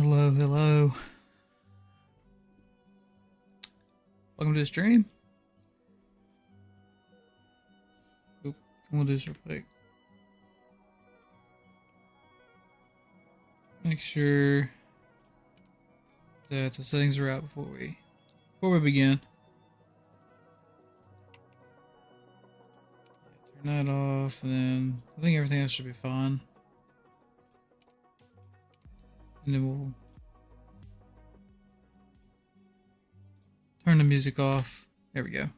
Hello, hello. Welcome to the stream. Oop, I'm gonna do this real quick. Make sure that the settings are out before we begin. Turn that off, and then I think everything else should be fine. And then we'll turn the music off. There we go.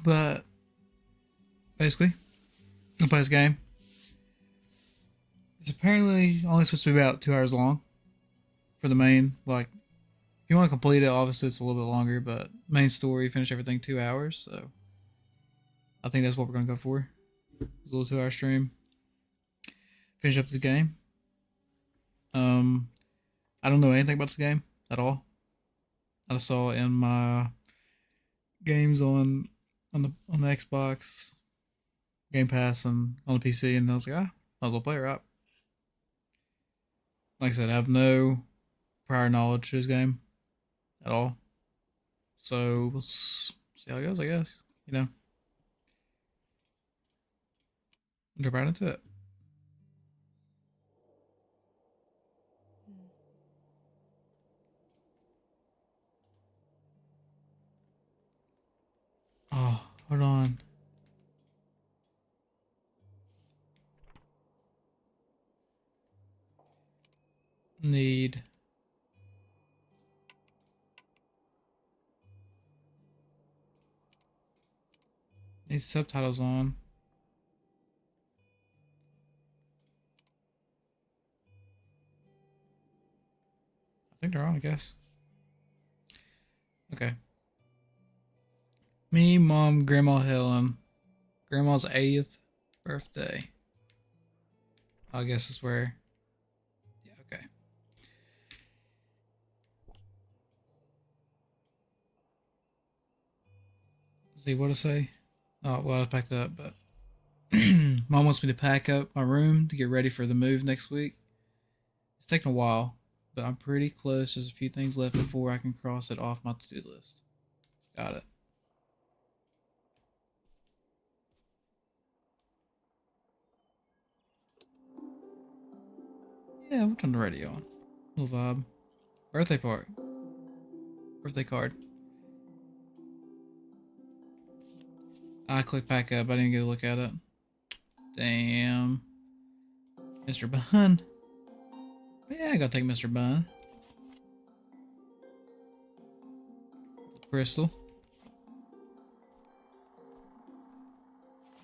But basically, I'm gonna play this game. It's apparently only supposed to be about 2 hours long for the main. Like, if you want to complete it, obviously it's a little bit longer, but main story, finish everything, 2 hours. So I think that's what we're gonna go for. It's a little 2 hour stream. Finish up the game. I don't know anything about this game at all. I just saw it in my games on the Xbox, Game Pass, and on the PC, and I was like, might as well play it, right? Like I said, I have no prior knowledge to this game at all, so we'll see how it goes. I guess jump right into it. Oh, hold on. Need subtitles on. I think they're on, I guess. Okay. Me, Mom, Grandma Helen. Grandma's 80th birthday. I guess is where. Yeah, okay. Let's see what to say. Oh, well, I packed it up, but Mom wants me to pack up my room to get ready for the move next week. It's taking a while, but I'm pretty close. There's a few things left before I can cross it off my to-do list. Got it. Yeah, we'll turn the radio on. Little vibe. Birthday party. Birthday card. I clicked pack up. I didn't get a look at it. Damn. Mr. Bun. Yeah, I gotta take Mr. Bun. Crystal.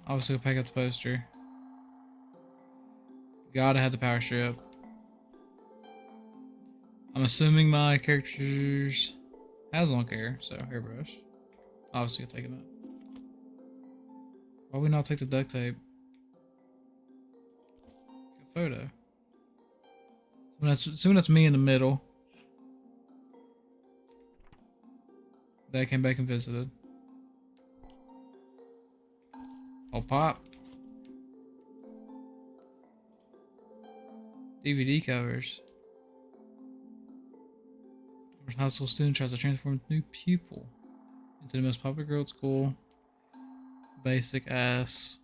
Obviously, go pack up the poster. Gotta have the power strip. I'm assuming my characters has long hair, so hairbrush. Obviously, I'll take it up. Why would we not take the duct tape? Take a photo. Assuming that's me in the middle. Dad came back and visited. Oh, pop. DVD covers. High school student tries to transform a new pupil into the most popular girl at school. Basic ass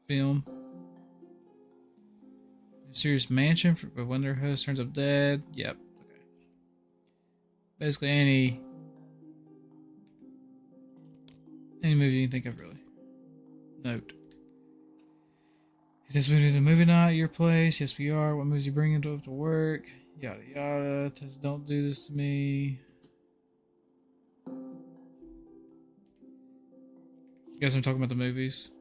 film. Serious mansion, but when their host turns up dead. Yep. Okay. Basically any movie you can think of, really. Note. Just moved to movie night, your place. Yes, we are. What movies you bringing to work? Yada yada. Tess, don't do this to me. You guys are talking about the movies.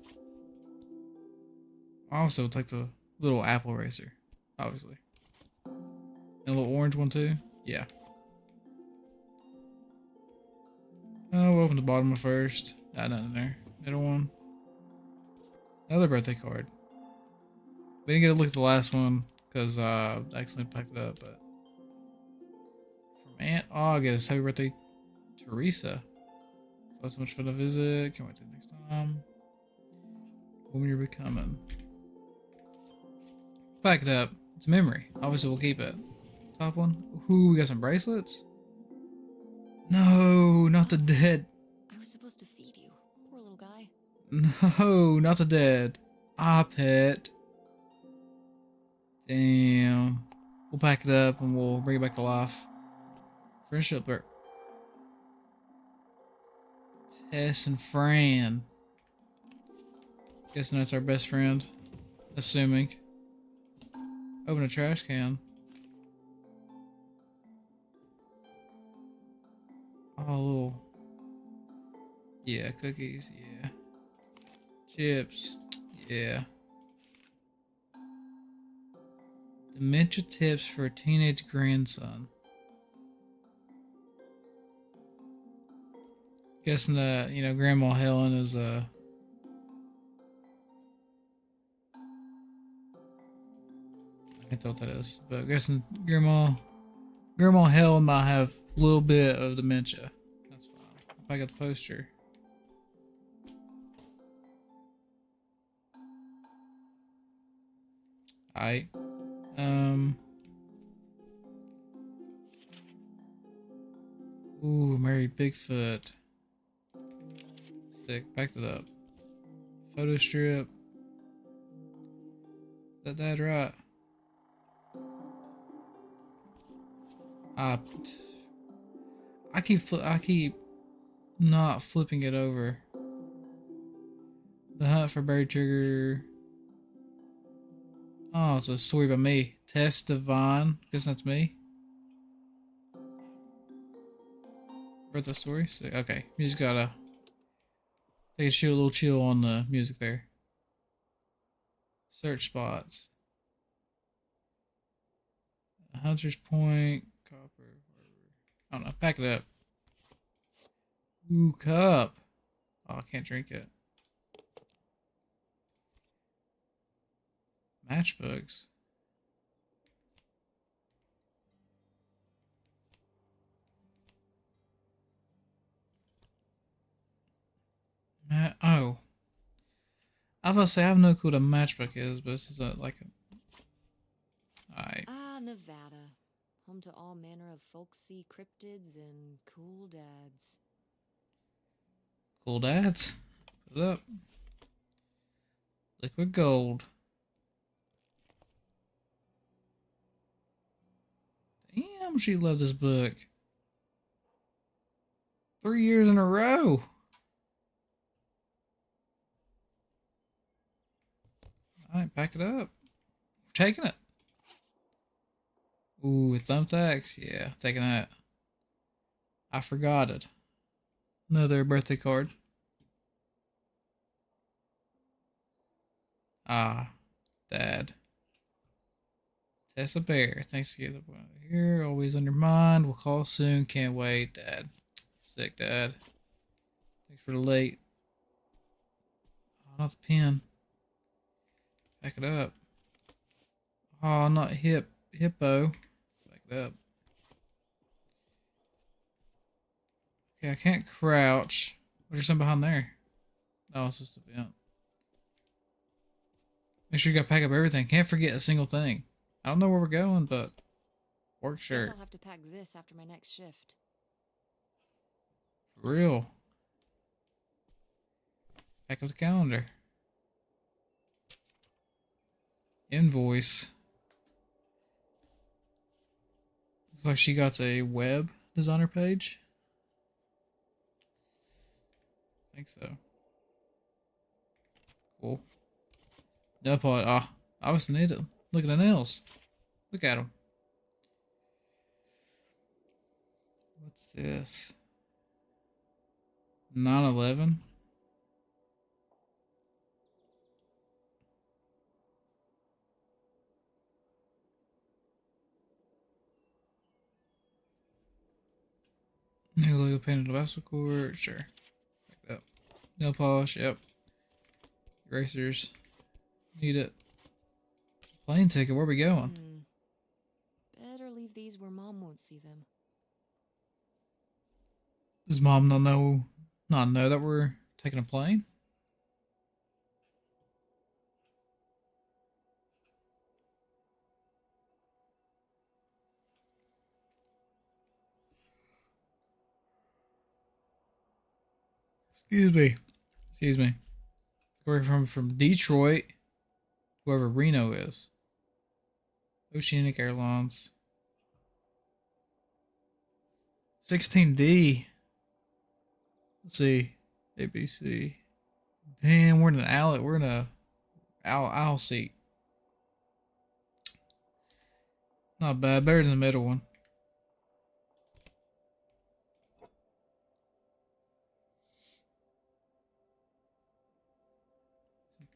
I also take the little apple racer, obviously. And a little orange one too. Yeah. We'll open the bottom one first. Nothing in there. Middle one. Another birthday card. We didn't get a look at the last one because I accidentally packed it up, but from Aunt August, happy birthday, Teresa. So much fun to visit. Can't wait till next time. Woman you're becoming. Pack it up. It's a memory. Obviously, we'll keep it. Top one. Ooh, we got some bracelets. No, not the dead. I was supposed to feed you. Poor little guy. No, not the dead. Ah, pet. Damn. We'll pack it up and we'll bring it back to life. Friendship there. Tess and Fran. Guessing that's our best friend. Assuming. Open a trash can. Oh, little. Yeah, cookies. Yeah. Chips. Yeah. Dementia tips for a teenage grandson. Guessing that, Grandma Helen is I can't tell what that is, but guessing Grandma Helen might have a little bit of dementia. That's fine. If I got the poster. Alright. Ooh, married Bigfoot. Sick. Backed it up. Photo strip. Is that dad right? I keep not flipping it over. The hunt for berry trigger. Oh, it's a story by me. Tess Devine. Guess that's me. Wrote the story. So, okay, you just gotta take a little chill on the music there. Search spots. Hunter's Point. Copper. I don't know. Pack it up. Ooh, cup. Oh, I can't drink it. Matchbooks. Oh. I was about to say, I have no clue what a matchbook is, but this is like a... Alright. Ah, Nevada. Home to all manner of folksy cryptids and cool dads. Cool dads. Put it up. Liquid gold. Damn, she loved this book. 3 years in a row. Alright, pack it up. We're taking it. Ooh, thumbtacks. Yeah, taking that. I forgot it. Another birthday card. Ah, Dad. Tessa Bear. Thanks to get up here. Always on your mind. We'll call soon. Can't wait, Dad. Sick, Dad. Thanks for the late. Oh, not the pen. Back it up. Oh, not hippo. Back it up. Okay, I can't crouch. Was there something behind there? No, it's just a vent. Make sure you gotta pack up everything. Can't forget a single thing. I don't know where we're going, but work shirt. Guess I'll have to pack this after my next shift. For real. Pack up the calendar. Invoice. Looks like she got a web designer page. I think so. Cool. Nail polish. Ah, obviously need it. Look at the nails. Look at them. What's this? 9/11. New logo painted on basketball court. Sure. Like that. Nail polish. Yep. Erasers. Need it. Plane ticket. Where are we going? Better leave these where Mom won't see them. Does Mom not know that we're taking a plane? Excuse me. Excuse me. We're from Detroit, whoever Reno is. Oceanic Airlines. 16D. Let's see. ABC. Damn, we're in an alley. We're in a aisle seat. Not bad. Better than the middle one.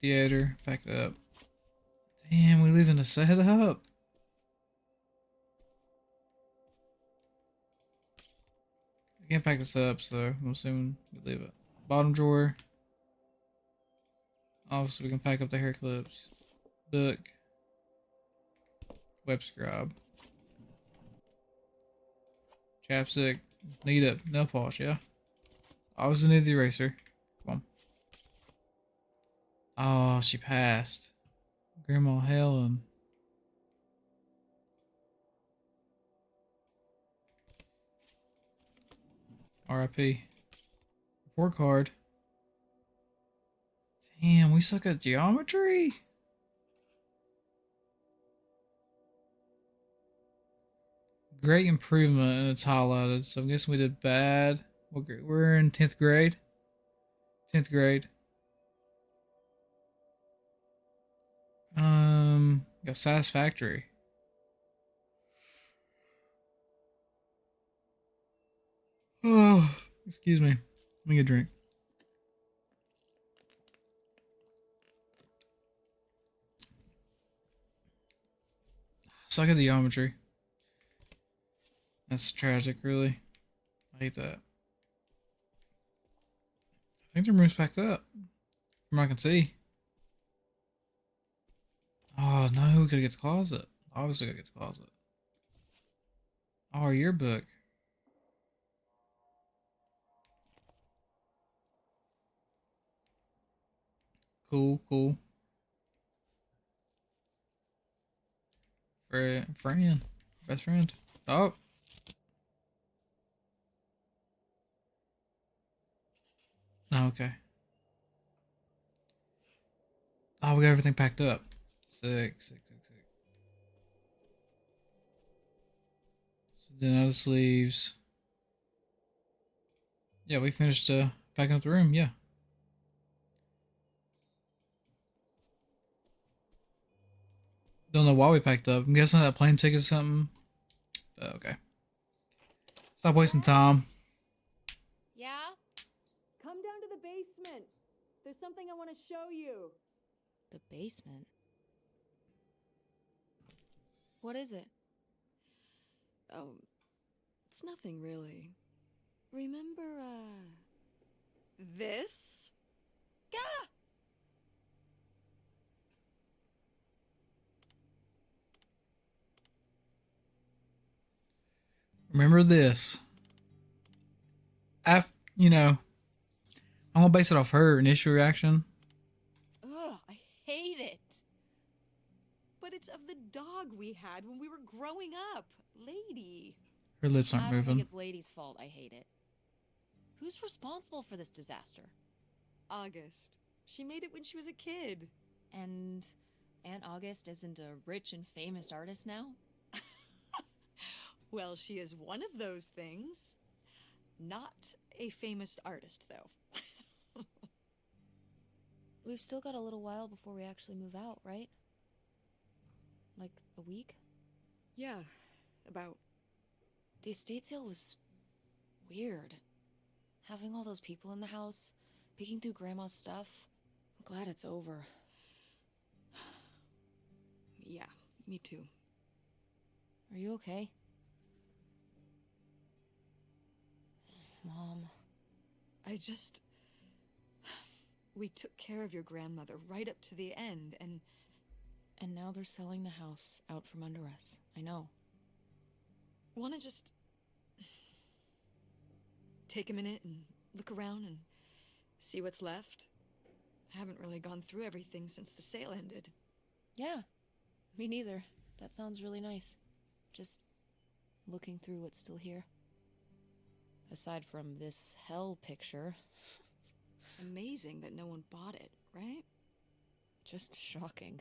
Theater. Pack it up. Damn, we live in a setup. I can't pack this up, so I'm assuming we leave it. Bottom drawer. Obviously, we can pack up the hair clips. Book. Web scribe. Chapstick. Need a nail polish, yeah? Obviously need the eraser. Come on. Oh, she passed. Grandma Helen. RIP. Report card. Damn, we suck at geometry? Great improvement, and it's highlighted. So I'm guessing we did bad. We're in 10th grade. 10th grade. Got satisfactory. Oh, excuse me. Let me get a drink. Suck at geometry. That's tragic, really. I hate that. I think the room's packed up. From what I can see. Oh, no, we gotta get the closet. Obviously, gotta get the closet. Oh, our yearbook. Cool, cool. Friend. Best friend. Oh. Oh, okay. Oh, we got everything packed up. Sick. So then out of sleeves. Yeah, we finished packing up the room. Yeah. Don't know why we packed up. I'm guessing that plane ticket or something. Okay. Stop wasting time. Yeah? Come down to the basement. There's something I want to show you. The basement? What is it? Oh, it's nothing really. Remember, this? Gah! Remember this. You know, I'm gonna base it off her initial reaction. Ugh, I hate it. But it's of the dog we had when we were growing up. Lady. Her lips aren't I don't think moving. it's Lady's fault I hate it. Who's responsible for this disaster? August. She made it when she was a kid. And Aunt August isn't a rich and famous artist now? Well, she is one of those things. Not a famous artist, though. We've still got a little while before we actually move out, right? Like a week? Yeah, about. The estate sale was weird. Having all those people in the house, picking through Grandma's stuff. I'm glad it's over. Yeah, me too. Are you okay? Mom. I just. We took care of your grandmother right up to the end, and. And now they're selling the house out from under us. I know. Want to just. Take a minute and look around and see what's left? I haven't really gone through everything since the sale ended. Yeah, me neither. That sounds really nice. Just looking through what's still here. Aside from this hell picture. Amazing that no one bought it, right? Just shocking.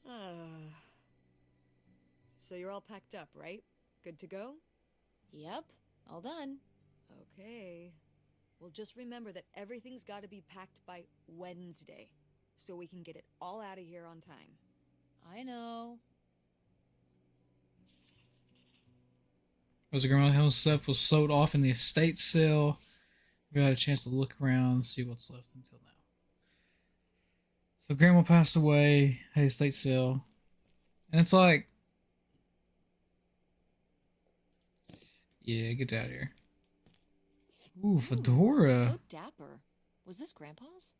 Uh, so you're all packed up, right? Good to go? Yep, all done. Okay. Well, just remember that everything's got to be packed by Wednesday, so we can get it all out of here on time. I know. Was the grandma house stuff was sold off in the estate sale. We had a chance to look around and see what's left until now. So grandma passed away, had a estate sale. And it's like, yeah, get out of here. Ooh, fedora. So dapper. Was this Grandpa's?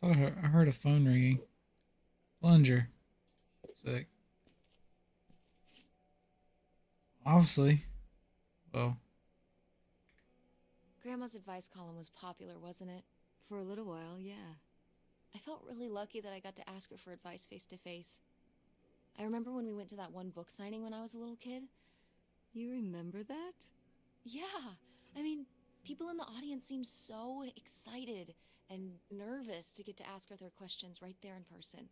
Thought I heard a phone ringing. Plunger. Sick. Obviously. Well, Grandma's advice column was popular, wasn't it? For a little while, yeah. I felt really lucky that I got to ask her for advice face to face. I remember when we went to that one book signing when I was a little kid. You remember that? Yeah, I mean, people in the audience seemed so excited and nervous to get to ask her their questions right there in person.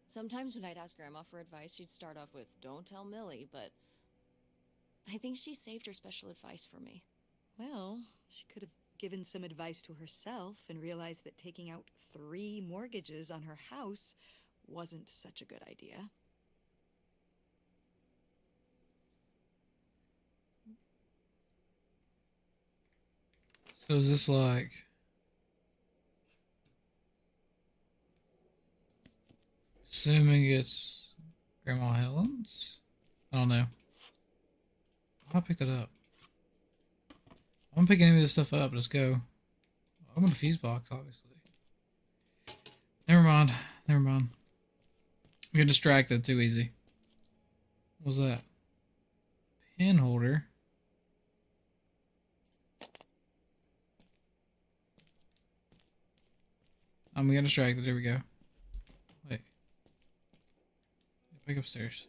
Sometimes when I'd ask Grandma for advice, she'd start off with, "Don't tell Millie," but I think she saved her special advice for me. Well, she could have given some advice to herself and realized that taking out 3 mortgages on her house wasn't such a good idea. so is this like... Assuming it's Grandma Helen's? I don't know. I picked it up. I won't pick any of this stuff up. Let's go. I'm in the fuse box, obviously. Never mind. Never mind. I get distracted too easy. What was that? Pen holder. I'm getting distracted. There we go. Wait. Back upstairs.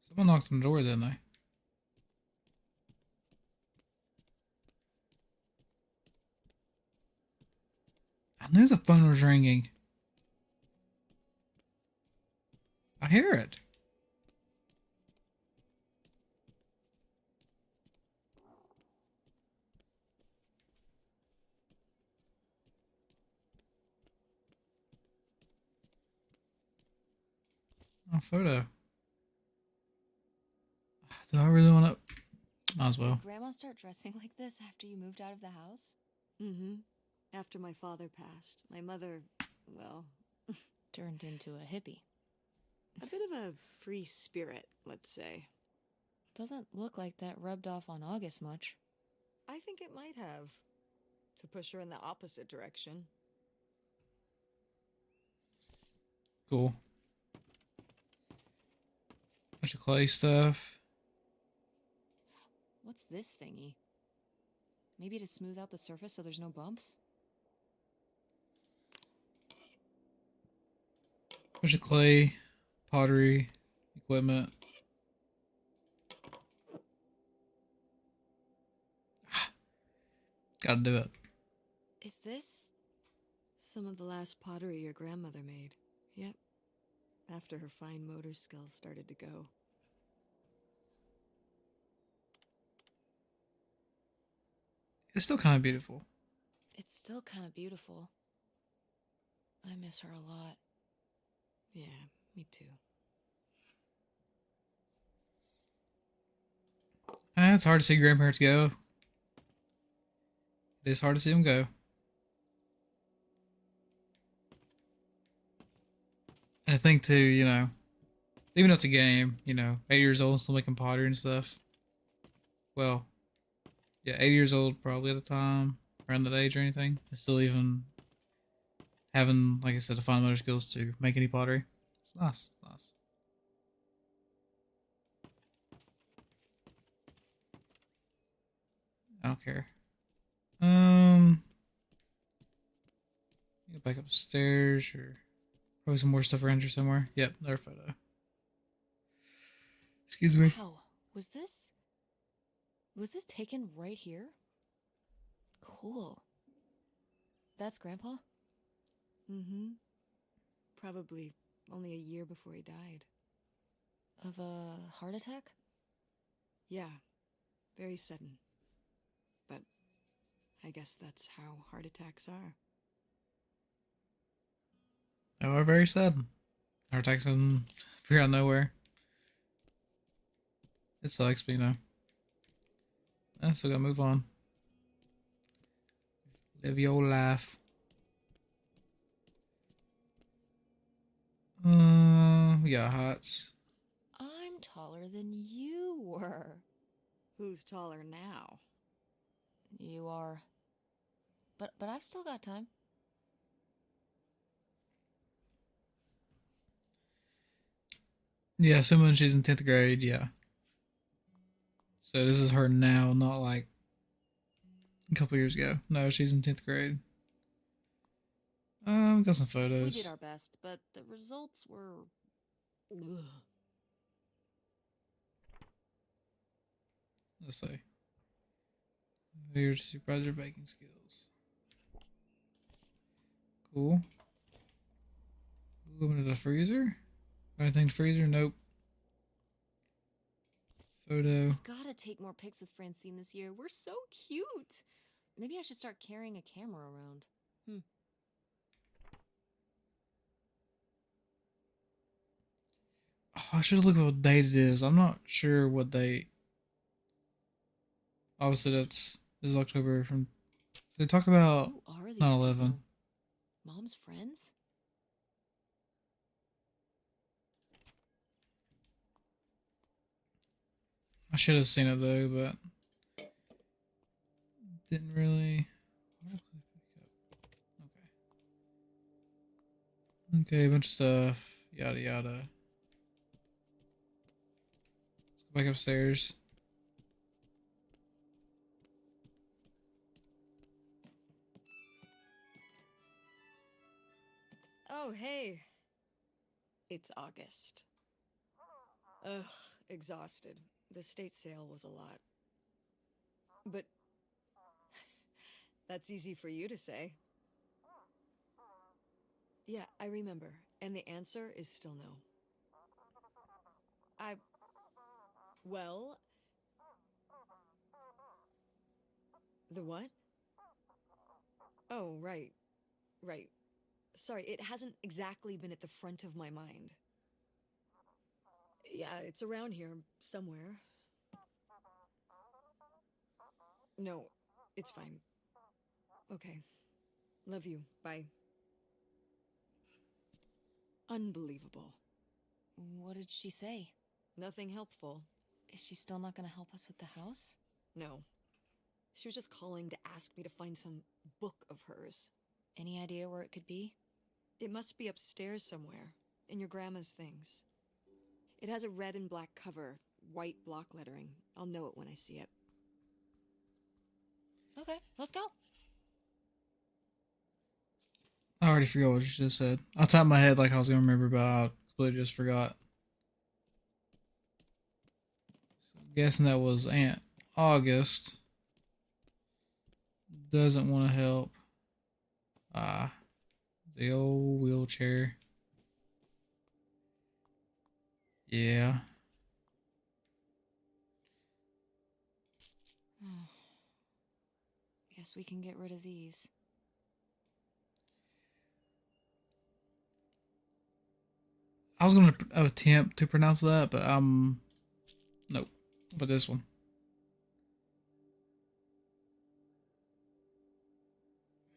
Someone knocked on the door, didn't they? I knew the phone was ringing. I hear it. Oh, photo. Do I really want to? Might as well. Did Grandma start dressing like this after you moved out of the house? Mm-hmm. After my father passed, my mother, well, Turned into a hippie. a bit of a free spirit, let's say. Doesn't look like that rubbed off on August much. I think it might have. To push her in the opposite direction. Cool. Bunch of clay stuff. What's this thingy? Maybe to smooth out the surface so there's no bumps? Bunch of clay, pottery, equipment. Gotta do it. Is this... Some of the last pottery your grandmother made. Yep. After her fine motor skills started to go. It's still kind of beautiful. It's still kind of beautiful. I miss her a lot. Yeah, me too. It's hard to see grandparents go. It is hard to see them go. And I think too, you know, even though it's a game, you know, 8 years old, still making pottery and stuff. Well, yeah, 8 years old probably at the time, around that age or anything. And still even having, like I said, the fine motor skills to make any pottery. It's nice, nice. I don't care. back upstairs or probably some more stuff around here somewhere. Yep, their photo. Excuse me. Wow. Was this taken right here? Cool. That's Grandpa? Mm-hmm. Probably only a year before he died. Of a heart attack? Yeah, very sudden. But I guess that's how heart attacks are. Oh, very sad. Heart attacks appear out of nowhere. It sucks, but you know. I still gotta move on. Live your life. We got hots. I'm taller than you were. Who's taller now? You are. But I've still got time. Yeah, someone she's in 10th grade, yeah. So this is her now, not like a couple years ago. No, she's in 10th grade. Got some We photos. did our best, but the results were... Ugh. Let's see. Here's supervisor baking skills. Cool. Open to the freezer. Anything to freezer? Nope. Photo. Gotta take more pics with Francine this year. We're so cute. Maybe I should start carrying a camera around. Oh, I should look at what date it is. I'm not sure what date. Obviously, this is October from. They talked about Who are these 9/11. people? Mom's friends? I should have seen it though, but didn't really. Okay. Okay, a bunch of stuff. Yada yada. Let's go back upstairs. Oh, hey. It's August. Ugh, exhausted. The state sale was a lot. But that's easy for you to say. Yeah, I remember. And the answer is still no. Well... The what? Oh, right. Right. Sorry, it hasn't exactly been at the front of my mind. Yeah, it's around here, somewhere. No, it's fine. Okay. Love you. Bye. Unbelievable. What did she say? Nothing helpful. Is she still not gonna help us with the house? No. She was just calling to ask me to find some book of hers. Any idea where it could be? It must be upstairs somewhere, in your grandma's things. It has a red and black cover, white block lettering. I'll know it when I see it. Okay, let's go. I already forgot what you just said. Off the top of my head, like I was gonna remember, but I completely just forgot. So I'm guessing that was Aunt August. Doesn't want to help. The old wheelchair. Yeah. Guess we can get rid of these. I was gonna attempt to pronounce that, but nope. But this one.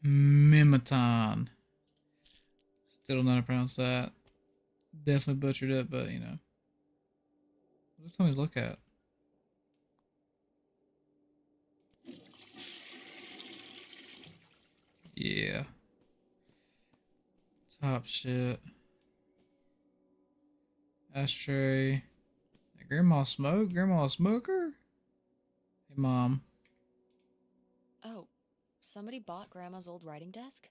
Mimaton. Still don't know how to pronounce that. Definitely butchered it, but you know. What tell me to look at? Yeah. Top shit. Ashtray. Hey, Grandma smoke? Grandma a smoker? Hey, Mom. Oh, somebody bought Grandma's old writing desk?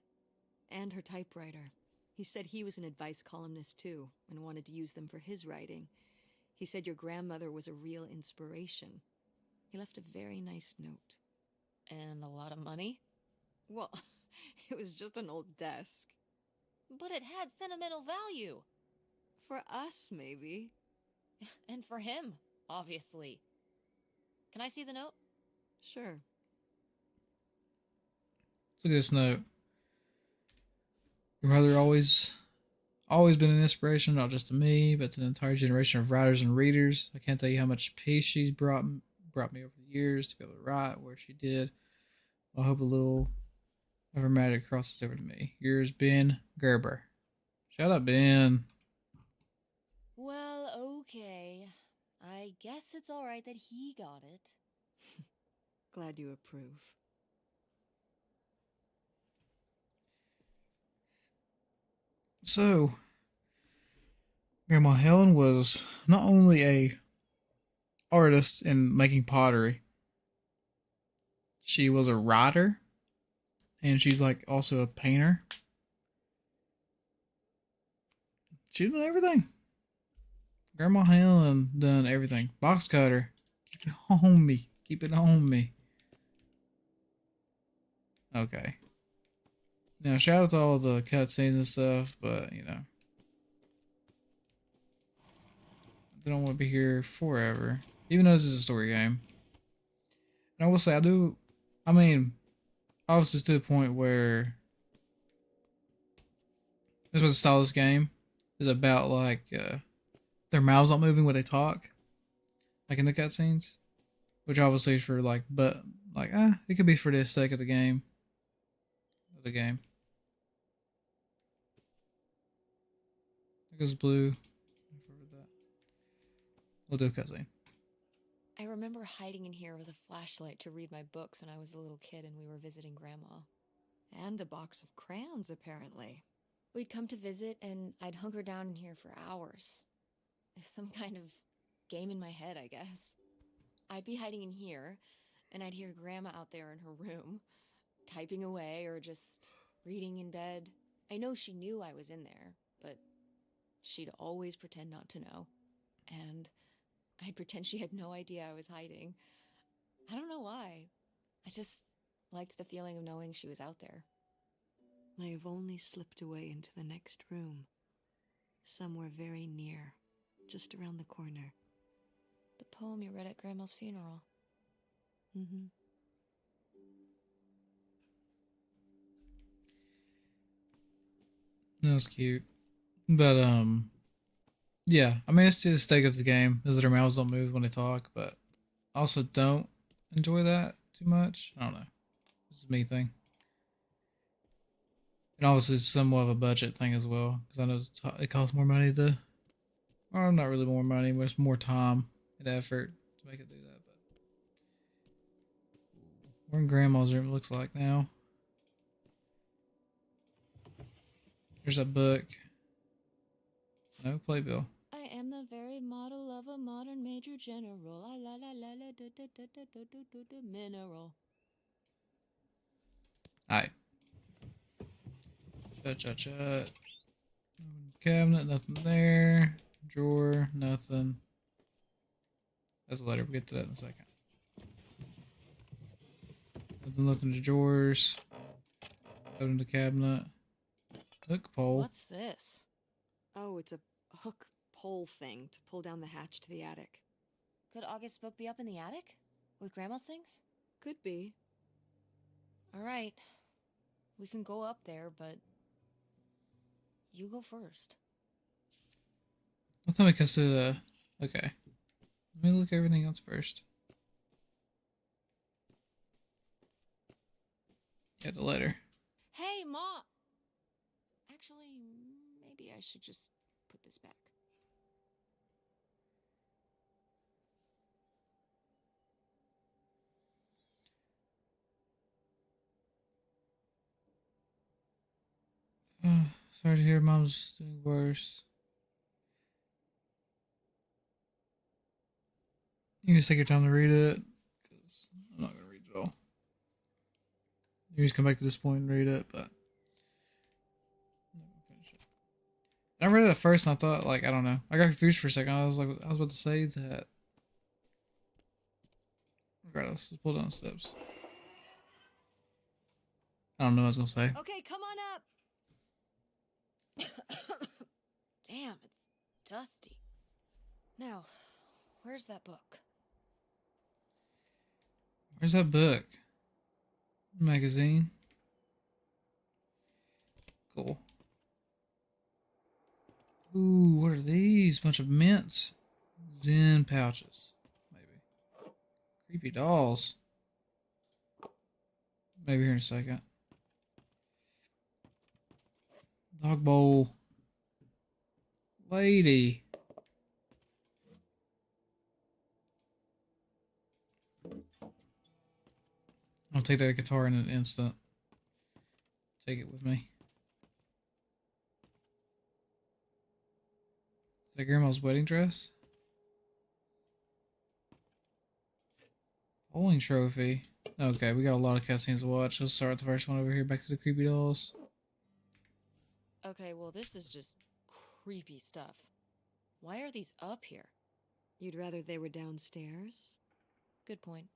And her typewriter. He said he was an advice columnist too, and wanted to use them for his writing. He said your grandmother was a real inspiration. He left a very nice note. And a lot of money? Well, it was just an old desk. But it had sentimental value. For us, maybe. And for him, obviously. Can I see the note? Sure. Look at this note. Your mother always been an inspiration, not just to me, but to an entire generation of writers and readers. I can't tell you how much peace she's brought me over the years to be able to write where she did. I hope a little of her magic crosses over to me. Yours, Ben Gerber. Shout out, Ben. Well, okay. I guess it's alright that he got it. Glad you approve. So, Grandma Helen was not only a artist in making pottery, she was a writer, and she's like also a painter. She done everything. Grandma Helen done everything. Box cutter. Keep it on me. Keep it on me. Okay. Now, shout out to all the cutscenes and stuff, but, you know. They don't want to be here forever. Even though this is a story game. And I will say, I mean, obviously it's to the point where that's what the style of this game is about, like, their mouths not moving when they talk. Like in the cutscenes. Which obviously is for, like, but, like, it could be for the sake of the game. There goes blue. We'll do a cutscene. I remember hiding in here with a flashlight to read my books when I was a little kid and we were visiting Grandma. And a box of crayons, apparently. We'd come to visit and I'd hunker down in here for hours. If some kind of game in my head, I guess. I'd be hiding in here, and I'd hear Grandma out there in her room, typing away or just reading in bed. I know she knew I was in there, but she'd always pretend not to know. And I'd pretend she had no idea I was hiding. I don't know why. I just liked the feeling of knowing she was out there. I have only slipped away into the next room. Somewhere very near, just around the corner. The poem you read at Grandma's funeral. Mm-hmm. That was cute. But, yeah. I mean, it's just take of the game. Is that their mouths don't move when they talk, but I also don't enjoy that too much. I don't know. This is me thing. And obviously it's somewhat of a budget thing as well, because I know it costs more money to, or not really more money, but it's more time and effort to make it do that. But we're in Grandma's room, it looks like now. There's that book. No playbill. I am the very model of a modern major general. La la la la la da da da da da da da mineral. Alright. Shut. Cabinet, nothing there. Drawer, nothing. That's a letter. We'll get to that in a second. Nothing to drawers. Open the cabinet. Hook pole. What's this? Oh, it's a hook pole thing to pull down the hatch to the attic. Could August's book be up in the attic? With Grandma's things? Could be. Alright. We can go up there, but you go first. What time we consider the... Okay. Let me look at everything else first. Get the letter. Hey, Mom! Actually, maybe I should just put this back. Sorry to hear Mom's doing worse. You can just take your time to read it, because I'm not going to read it all. You just come back to this point and read it, but read it at first and I thought, like, I don't know. I got confused for a second. I was about to say that. Regardless, let's pull down the steps. I don't know what I was gonna say. Okay, come on up. Damn, it's dusty. Now, where's that book? Where's that book? Magazine. Cool. Ooh, what are these? Bunch of mints. Zen pouches. Maybe. Creepy dolls. Maybe here in a second. Dog bowl. Lady. I'll take that guitar in an instant. Take it with me. Is that grandma's wedding dress? Bowling trophy. Okay, we got a lot of cutscenes to watch. Let's start with the first one over here. Back to the creepy dolls. Okay, well, this is just creepy stuff. Why are these up here? You'd rather they were downstairs? Good point.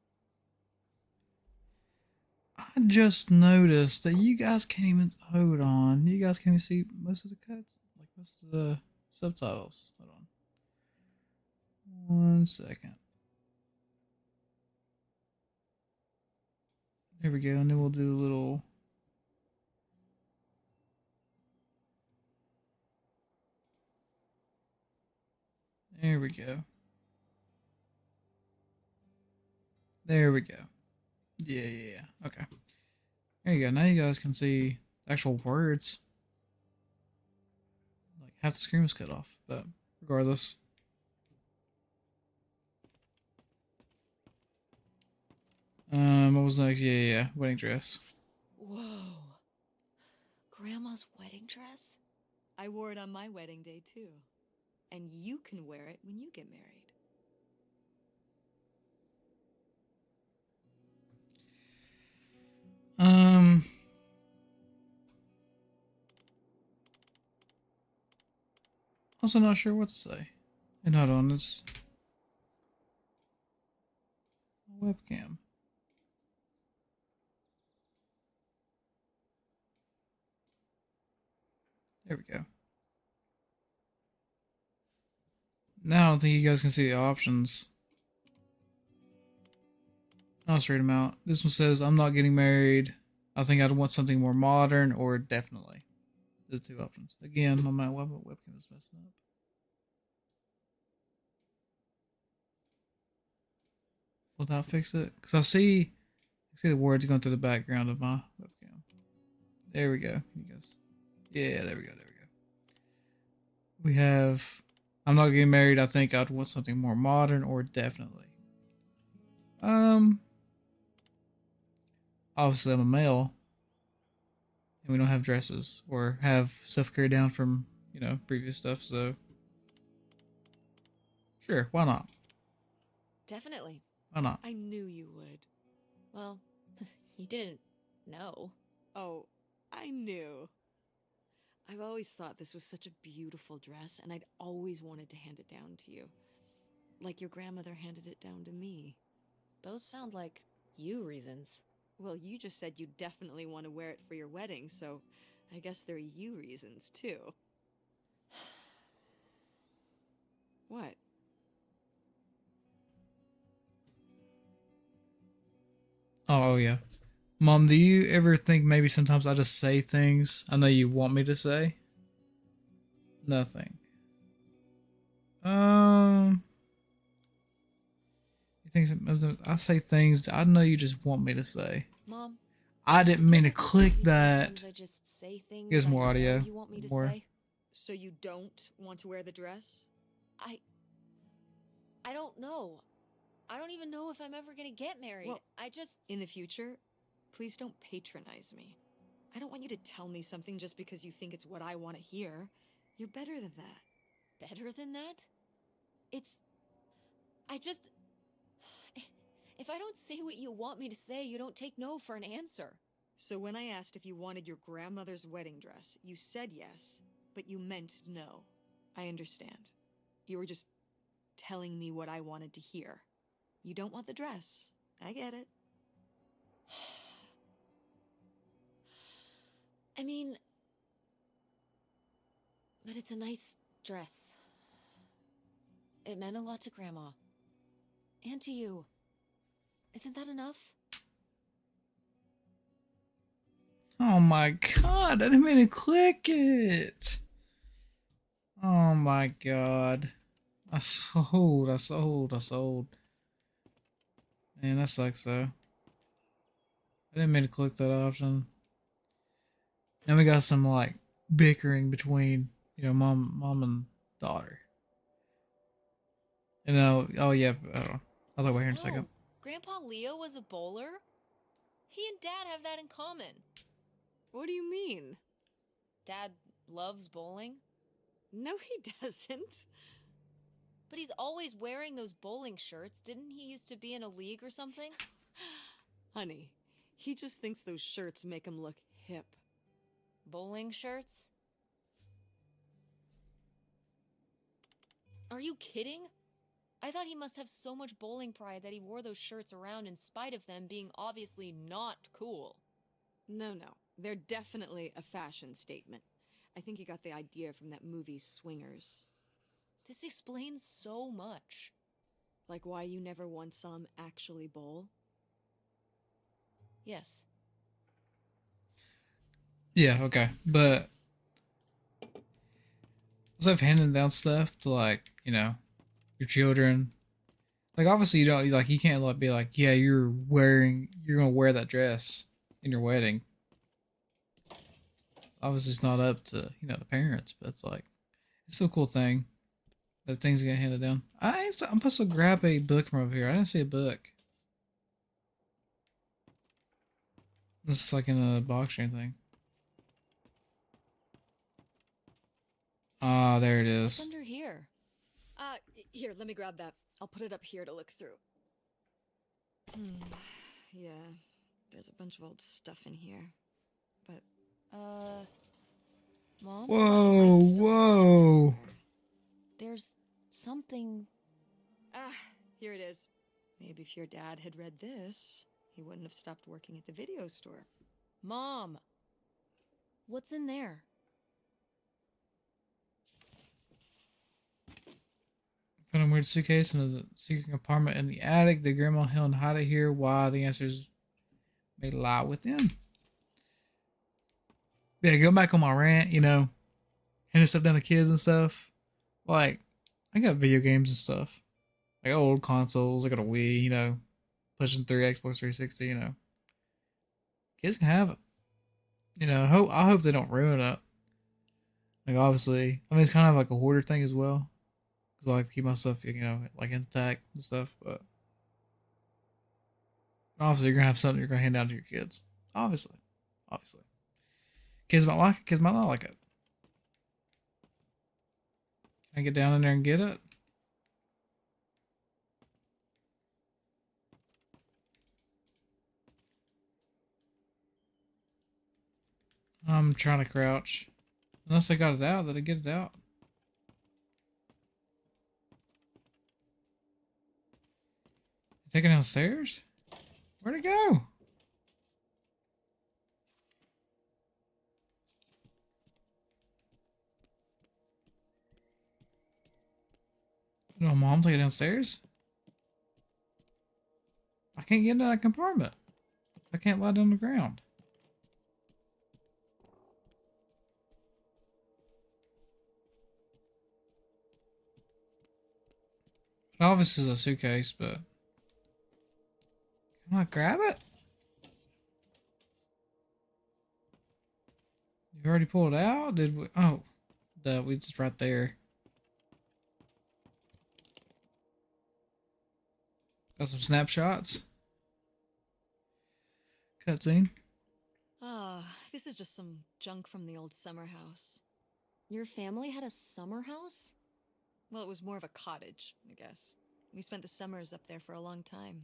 I just noticed that you guys can't even hold on. You guys can't even see most of the cuts, like most of the subtitles. Hold on. 1 second. There we go, and then we'll do a little. There we go. There we go. Yeah. Okay. There you go. Now you guys can see the actual words. Like half the screen was cut off, but regardless. What was next? Yeah. Wedding dress. Whoa. Grandma's wedding dress? I wore it on my wedding day, too. And you can wear it when you get married. Also not sure what to say. And hold on, it's webcam. There we go. Now I don't think you guys can see the options. I'll just read them out. This one says, I'm not getting married. I think I'd want something more modern or definitely. The two options. Again, my webcam is messing up. Will that fix it? Because I see the words going through the background of my webcam. There we go. You guys. Yeah, there we go. We have, I'm not getting married. I think I'd want something more modern or definitely. Obviously I'm a male. And we don't have dresses or have stuff carried down from, previous stuff, so. Sure, why not? Definitely. Why not? I knew you would. Well, you didn't know. Oh, I knew. I've always thought this was such a beautiful dress, and I'd always wanted to hand it down to you. Like your grandmother handed it down to me. Those sound like you reasons. Well, you just said you definitely want to wear it for your wedding, so I guess they're you reasons, too. What? Oh, yeah. Mom, do you ever think maybe sometimes I just say things I know you want me to say? Nothing. You think I say things I know you just want me to say? Mom, I didn't mean to click maybe that. sometimes I just say things Here's I more know audio. you want me to More. say. So you don't want to wear the dress? I don't know. I don't even know if I'm ever gonna get married. Well, I just... In the future, please don't patronize me. I don't want you to tell me something just because you think it's what I want to hear. You're better than that. Better than that? I just... If I don't say what you want me to say, you don't take no for an answer. So when I asked if you wanted your grandmother's wedding dress, you said yes, but you meant no. I understand. You were just telling me what I wanted to hear. You don't want the dress. I get it. I mean, but it's a nice dress. It meant a lot to Grandma. And to you. Isn't that enough? Oh my god, I didn't mean to click it. Oh my god. I sold. Man, that sucks though. I didn't mean to click that option. And we got some like bickering between, mom and daughter. And oh yeah, I'll wait here in a second. Grandpa Leo was a bowler? He and Dad have that in common. What do you mean? Dad loves bowling? No, he doesn't. But he's always wearing those bowling shirts. Didn't he used to be in a league or something? Honey, he just thinks those shirts make him look hip. Bowling shirts? Are you kidding? I thought he must have so much bowling pride that he wore those shirts around in spite of them being obviously not cool. No, they're definitely a fashion statement. I think he got the idea from that movie Swingers. This explains so much. Like why you never once saw him actually bowl? Yes. Yeah, okay. But instead of handing down stuff to like, your children, like obviously you don't like you can't be like, yeah, you're gonna wear that dress in your wedding. Obviously it's not up to, the parents, but it's like it's still a cool thing that things get handed down. I'm supposed to grab a book from over here. I didn't see a book. This is like in a box or anything. Ah, there it is. What's under here? Here, let me grab that. I'll put it up here to look through. Yeah, there's a bunch of old stuff in here. But, Mom? Whoa. There's something... here it is. Maybe if your dad had read this, he wouldn't have stopped working at the video store. Mom! What's in there? Found a weird suitcase in a secret compartment in the attic. The grandma held hide it here. Why? The answers may lie within. Yeah, go back on my rant, handing stuff down to kids and stuff. Like, I got video games and stuff. I got old consoles. I got a Wii, pushing through Xbox 360, Kids can have it. I hope they don't ruin it. Like, obviously, it's kind of like a hoarder thing as well. Because I like to keep my stuff, like intact and stuff. But obviously, you're going to have something you're going to hand down to your kids. Obviously. Kids might like it, kids might not like it. Can I get down in there and get it? I'm trying to crouch. Unless I got it out, did I get it out? Take it downstairs? Where'd it go? No, Mom, take it downstairs? I can't get into that compartment. I can't lie down on the ground. It obviously is a suitcase, but can I grab it? You already pulled it out? Did we? Oh, we just right there. Got some snapshots. Cutscene. This is just some junk from the old summer house. Your family had a summer house? Well, it was more of a cottage, I guess. We spent the summers up there for a long time.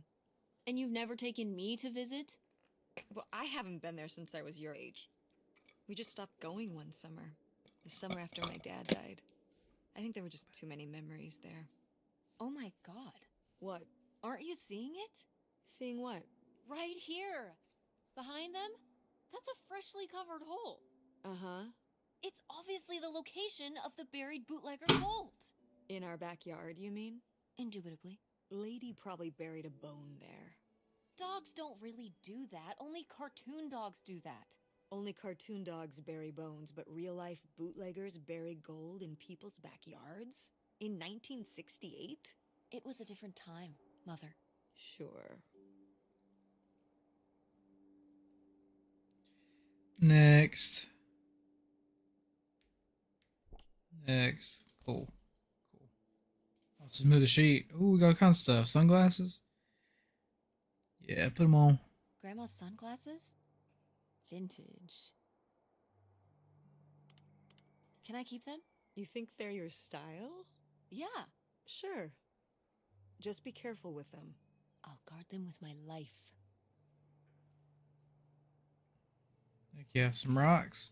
And you've never taken me to visit? Well, I haven't been there since I was your age. We just stopped going one summer. The summer after my dad died. I think there were just too many memories there. Oh my god. What? Aren't you seeing it? Seeing what? Right here. Behind them? That's a freshly covered hole. Uh-huh. It's obviously the location of the buried bootlegger vault. In our backyard, you mean? Indubitably. Lady probably buried a bone there. Dogs don't really do that. Only cartoon dogs do that. Only cartoon dogs bury bones, but real-life bootleggers bury gold in people's backyards? In 1968? It was a different time, Mother. Sure. Next. Next. Cool. Cool. Let's just move the sheet. Ooh, we got all kinds of stuff. Sunglasses? Yeah, put them on. Grandma's sunglasses? Vintage. Can I keep them? You think they're your style? Yeah. Sure. Just be careful with them. I'll guard them with my life. Heck yeah, some rocks.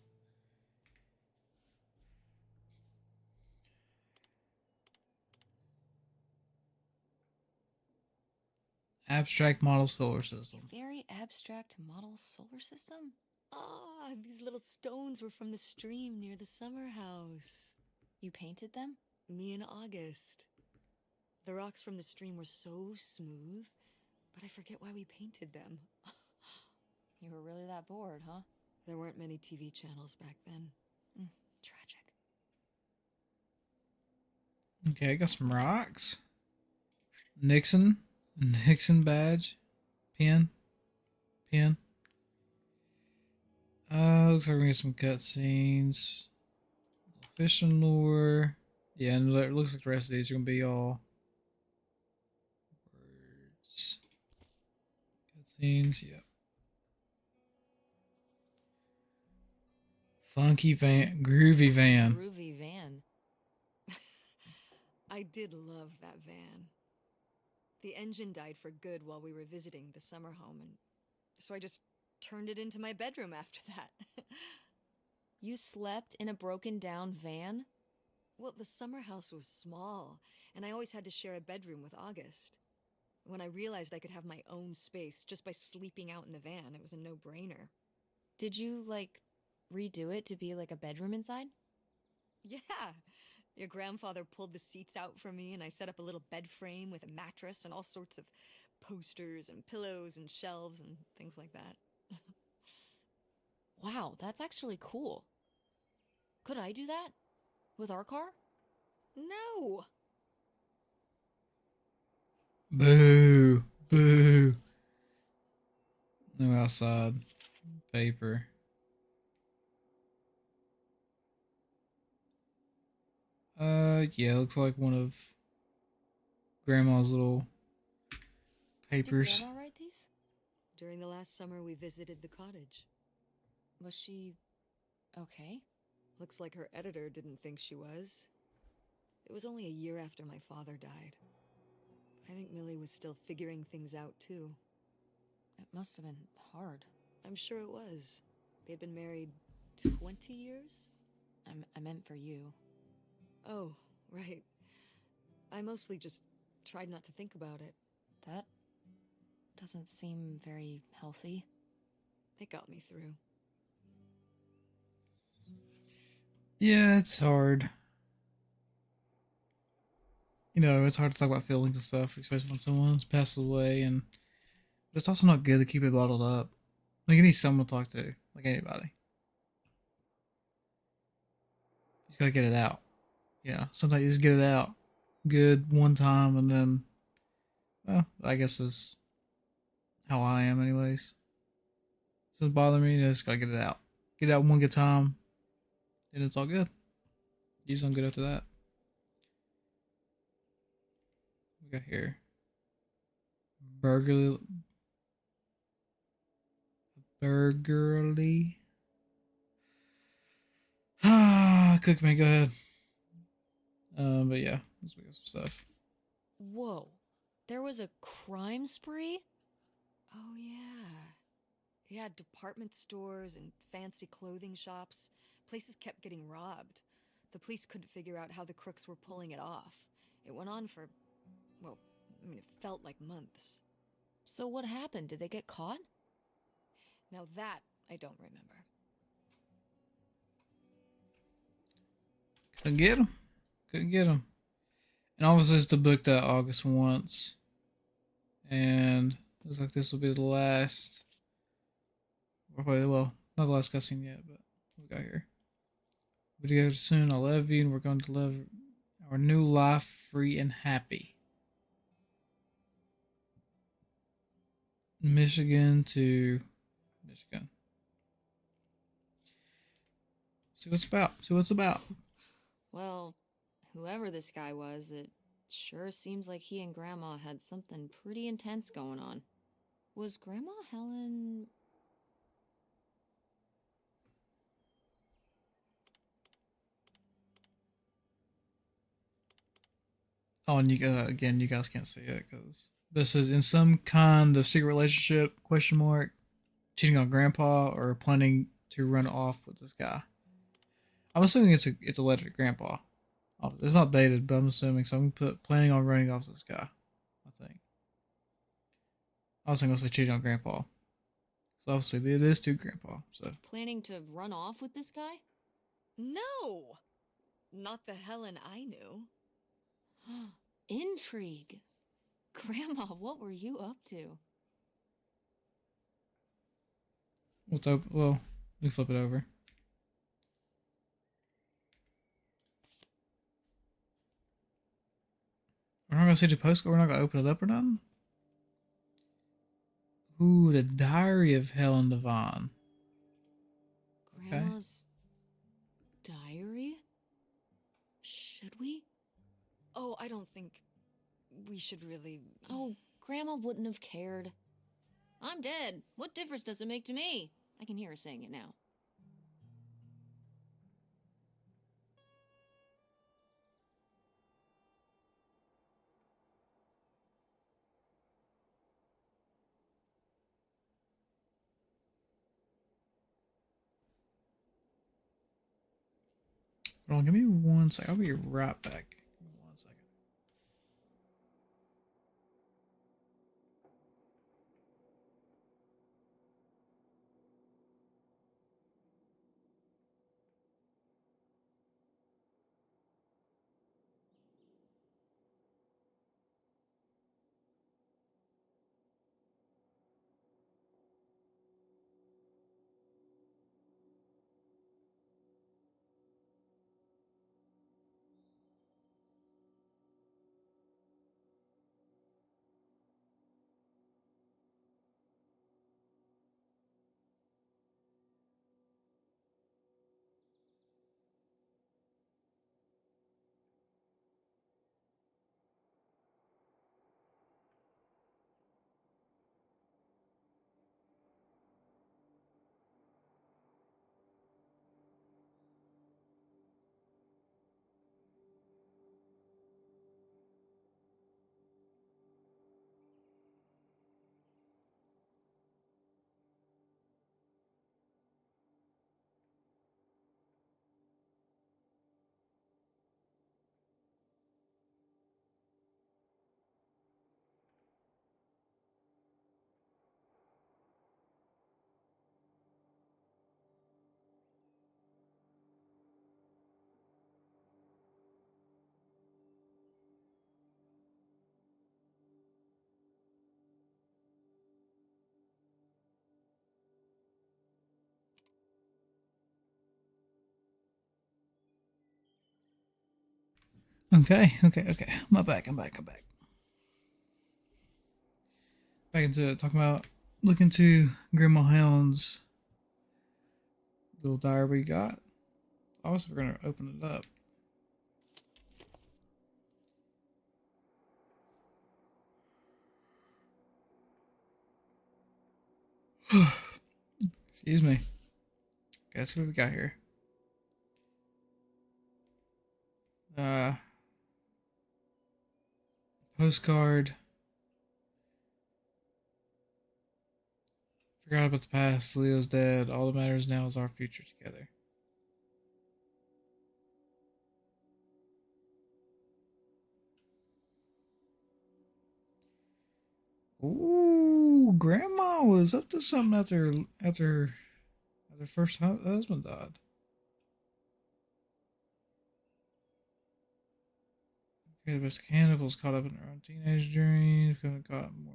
Abstract model solar system. Very abstract model solar system? Ah, these little stones were from the stream near the summer house. You painted them? Me and August. The rocks from the stream were so smooth, but I forget why we painted them. You were really that bored, huh? There weren't many TV channels back then. Tragic. Okay, I got some rocks. Nixon. Nixon badge. Pin. Pin. Looks like we're gonna get some cutscenes. Fishing lure. Yeah, and it looks like the rest of these are gonna be all words. Cutscenes, yep. Funky van, groovy van. Groovy van. I did love that van. The engine died for good while we were visiting the summer home, and so I just turned it into my bedroom after that. You slept in a broken down van? Well, the summer house was small, and I always had to share a bedroom with August. When I realized I could have my own space just by sleeping out in the van, it was a no-brainer. Did you, like, redo it to be like a bedroom inside? Yeah. Your grandfather pulled the seats out for me, and I set up a little bed frame with a mattress and all sorts of posters and pillows and shelves and things like that. Wow, that's actually cool. Could I do that? With our car? No! Boo. Boo. No outside. Paper. Yeah, looks like one of Grandma's little papers. Did Grandma write these? During the last summer, we visited the cottage. Was she okay? Looks like her editor didn't think she was. It was only a year after my father died. I think Millie was still figuring things out, too. It must have been hard. I'm sure it was. They'd been married 20 years? I meant for you. Oh, right. I mostly just tried not to think about it. That doesn't seem very healthy. It got me through. Yeah, it's hard. You know, it's hard to talk about feelings and stuff, especially when someone's passed away, and but it's also not good to keep it bottled up. Like, you need someone to talk to, like anybody. You just gotta get it out. Yeah, sometimes you just get it out good one time, and then, well, I guess is how I am, anyways. Doesn't bother me. You just gotta get it out. Get it out one good time, and it's all good. Usually I'm good after that. What we got here? Burgerly. Ah, cook me. Go ahead. But yeah, let's get some stuff. Whoa. There was a crime spree? Oh, yeah. He had department stores and fancy clothing shops. Places kept getting robbed. The police couldn't figure out how the crooks were pulling it off. It went on for, well, I mean, it felt like months. So what happened? Did they get caught? Now that I don't remember. Couldn't get him. Couldn't get him. And obviously it's the book that August wants. And looks like this will be the last. Or probably, well, not the last cutscene yet, but what we got here. Video soon. I love you, and we're going to live our new life free and happy. Michigan to Michigan. See what it's about. See what it's about. Well, whoever this guy was, it sure seems like he and Grandma had something pretty intense going on. Was Grandma Helen... Oh, and you again, you guys can't see it because this is in some kind of secret relationship? Question mark. Cheating on Grandpa or planning to run off with this guy. I'm assuming it's a letter to Grandpa. Oh, it's not dated, but I'm assuming so. I'm gonna put planning on running off with this guy. I think. I was gonna say cheating on Grandpa. So obviously it is to Grandpa. So planning to run off with this guy? No! Not the Helen I knew. Intrigue. Grandma, what were you up to? what's open? Well, let me flip it over. We're not gonna see the postcard. We're not gonna open it up or nothing. Ooh, the Diary of Helen Devon. Grandma's diary? Should we? Oh, I don't think we should really... Oh, Grandma wouldn't have cared. I'm dead. What difference does it make to me? I can hear her saying it now. Hold on, give me 1 second. I'll be right back. Give me 1 second. Okay. I'm back. I'm back. Back into it, talking about looking to Grandma Helen's little diary we got. Also, we're gonna open it up. Excuse me. Okay, let's see what we got here. Postcard. Forgot about the past. Leo's dead. All that matters now is our future together. Ooh, Grandma was up to something after first husband died. Okay, but the cannibals caught up in their own teenage dreams. Could have got more.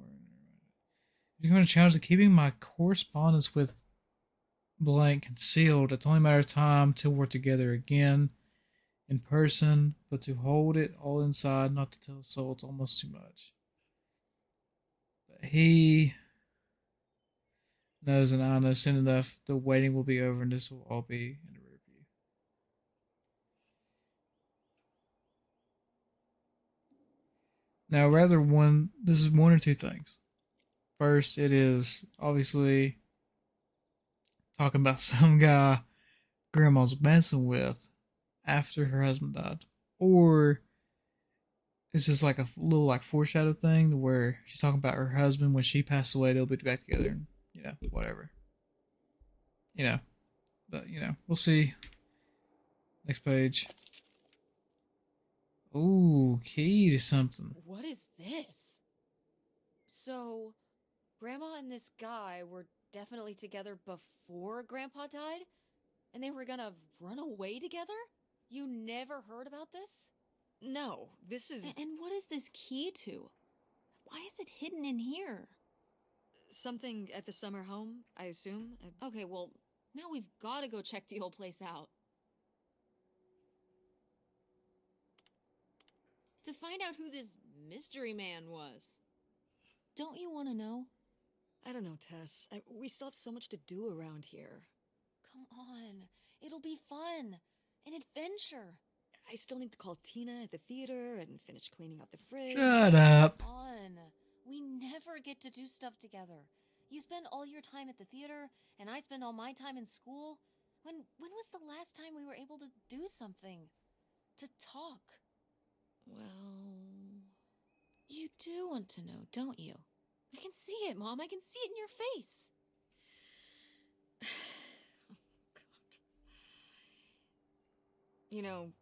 You're going to challenge the keeping my correspondence with blank concealed. It's only a matter of time till we're together again in person, but to hold it all inside, not to tell a soul, it's almost too much. But he knows, and I know soon enough the waiting will be over and this will all be in the rear view. Now, this is one or two things. First, it is obviously talking about some guy grandma's messing with after her husband died. Or it's just like a little like foreshadow thing where she's talking about her husband when she passed away, they'll be back together and whatever. But we'll see. Next page. Ooh, key to something. What is this? So, Grandma and this guy were definitely together before Grandpa died? And they were gonna run away together? You never heard about this? No, this is And what is this key to? Why is it hidden in here? something at the summer home, I assume. Okay, well, now we've gotta go check the old place out. To find out who this mystery man was. Don't you want to know? I don't know, Tess. We still have so much to do around here. Come on. It'll be fun. An adventure. I still need to call Tina at the theater and finish cleaning out the fridge. Shut up. Come on. We never get to do stuff together. You spend all your time at the theater, and I spend all my time in school. When was the last time we were able to do something? To talk? Well... You do want to know, don't you? I can see it, Mom. I can see it in your face. Oh, God. You know,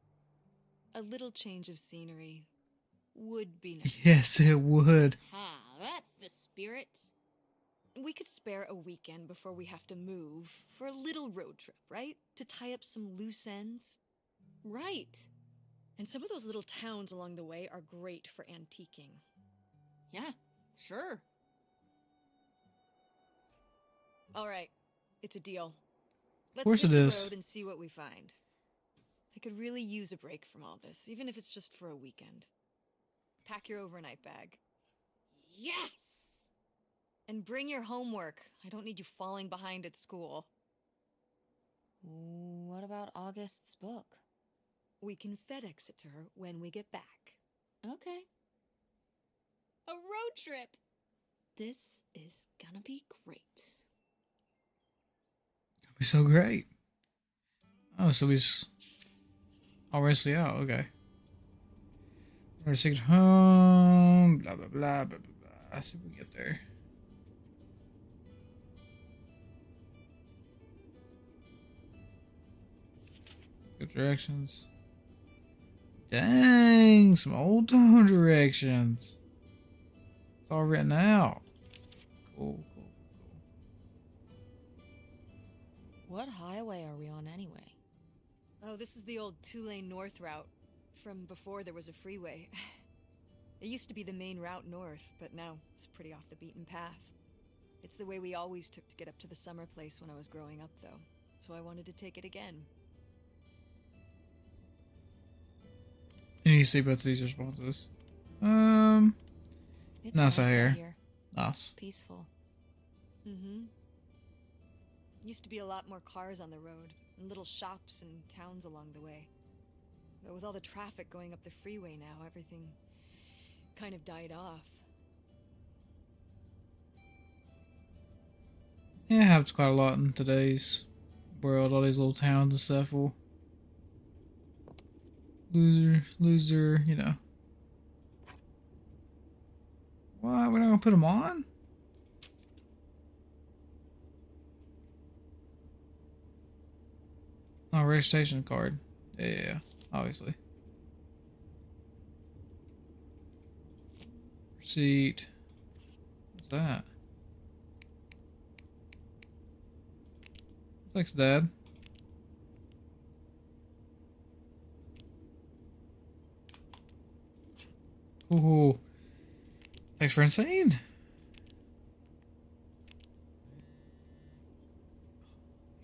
a little change of scenery would be nice. Yes, it would. Ha, that's the spirit. We could spare a weekend before we have to move for a little road trip, right? To tie up some loose ends. Right. And some of those little towns along the way are great for antiquing. Yeah, sure. All right, it's a deal. Let's Of course hit it the is. road and see what we find. I could really use a break from all this, even if it's just for a weekend. Pack your overnight bag. Yes! And bring your homework. I don't need you falling behind at school. What about August's book? We can FedEx it to her when we get back. Okay. A road trip! This is gonna be great. It'll be so great. Oh, so he's already out. Okay. We're sick at home. Blah blah blah blah blah blah. Let's see if we get there. Good directions. Dang, some old town directions. It's all written out. Cool, cool, cool. What highway are we on anyway? Oh, this is the old two-lane north route from before there was a freeway. It used to be the main route north, but now it's pretty off the beaten path. It's the way we always took to get up to the summer place when I was growing up, though. So I wanted to take it again. And you see both of these responses. It's Nice out out here. Nice. Peaceful. Mm-hmm. Used to be a lot more cars on the road, and little shops and towns along the way. But with all the traffic going up the freeway now, everything kind of died off. Yeah, it happens quite a lot in today's world. All these little towns and stuff will lose their, What? We're not gonna put them on? Oh, registration card. Yeah, obviously. Receipt. What's that? Thanks, Dad. Ooh. Thanks for insane.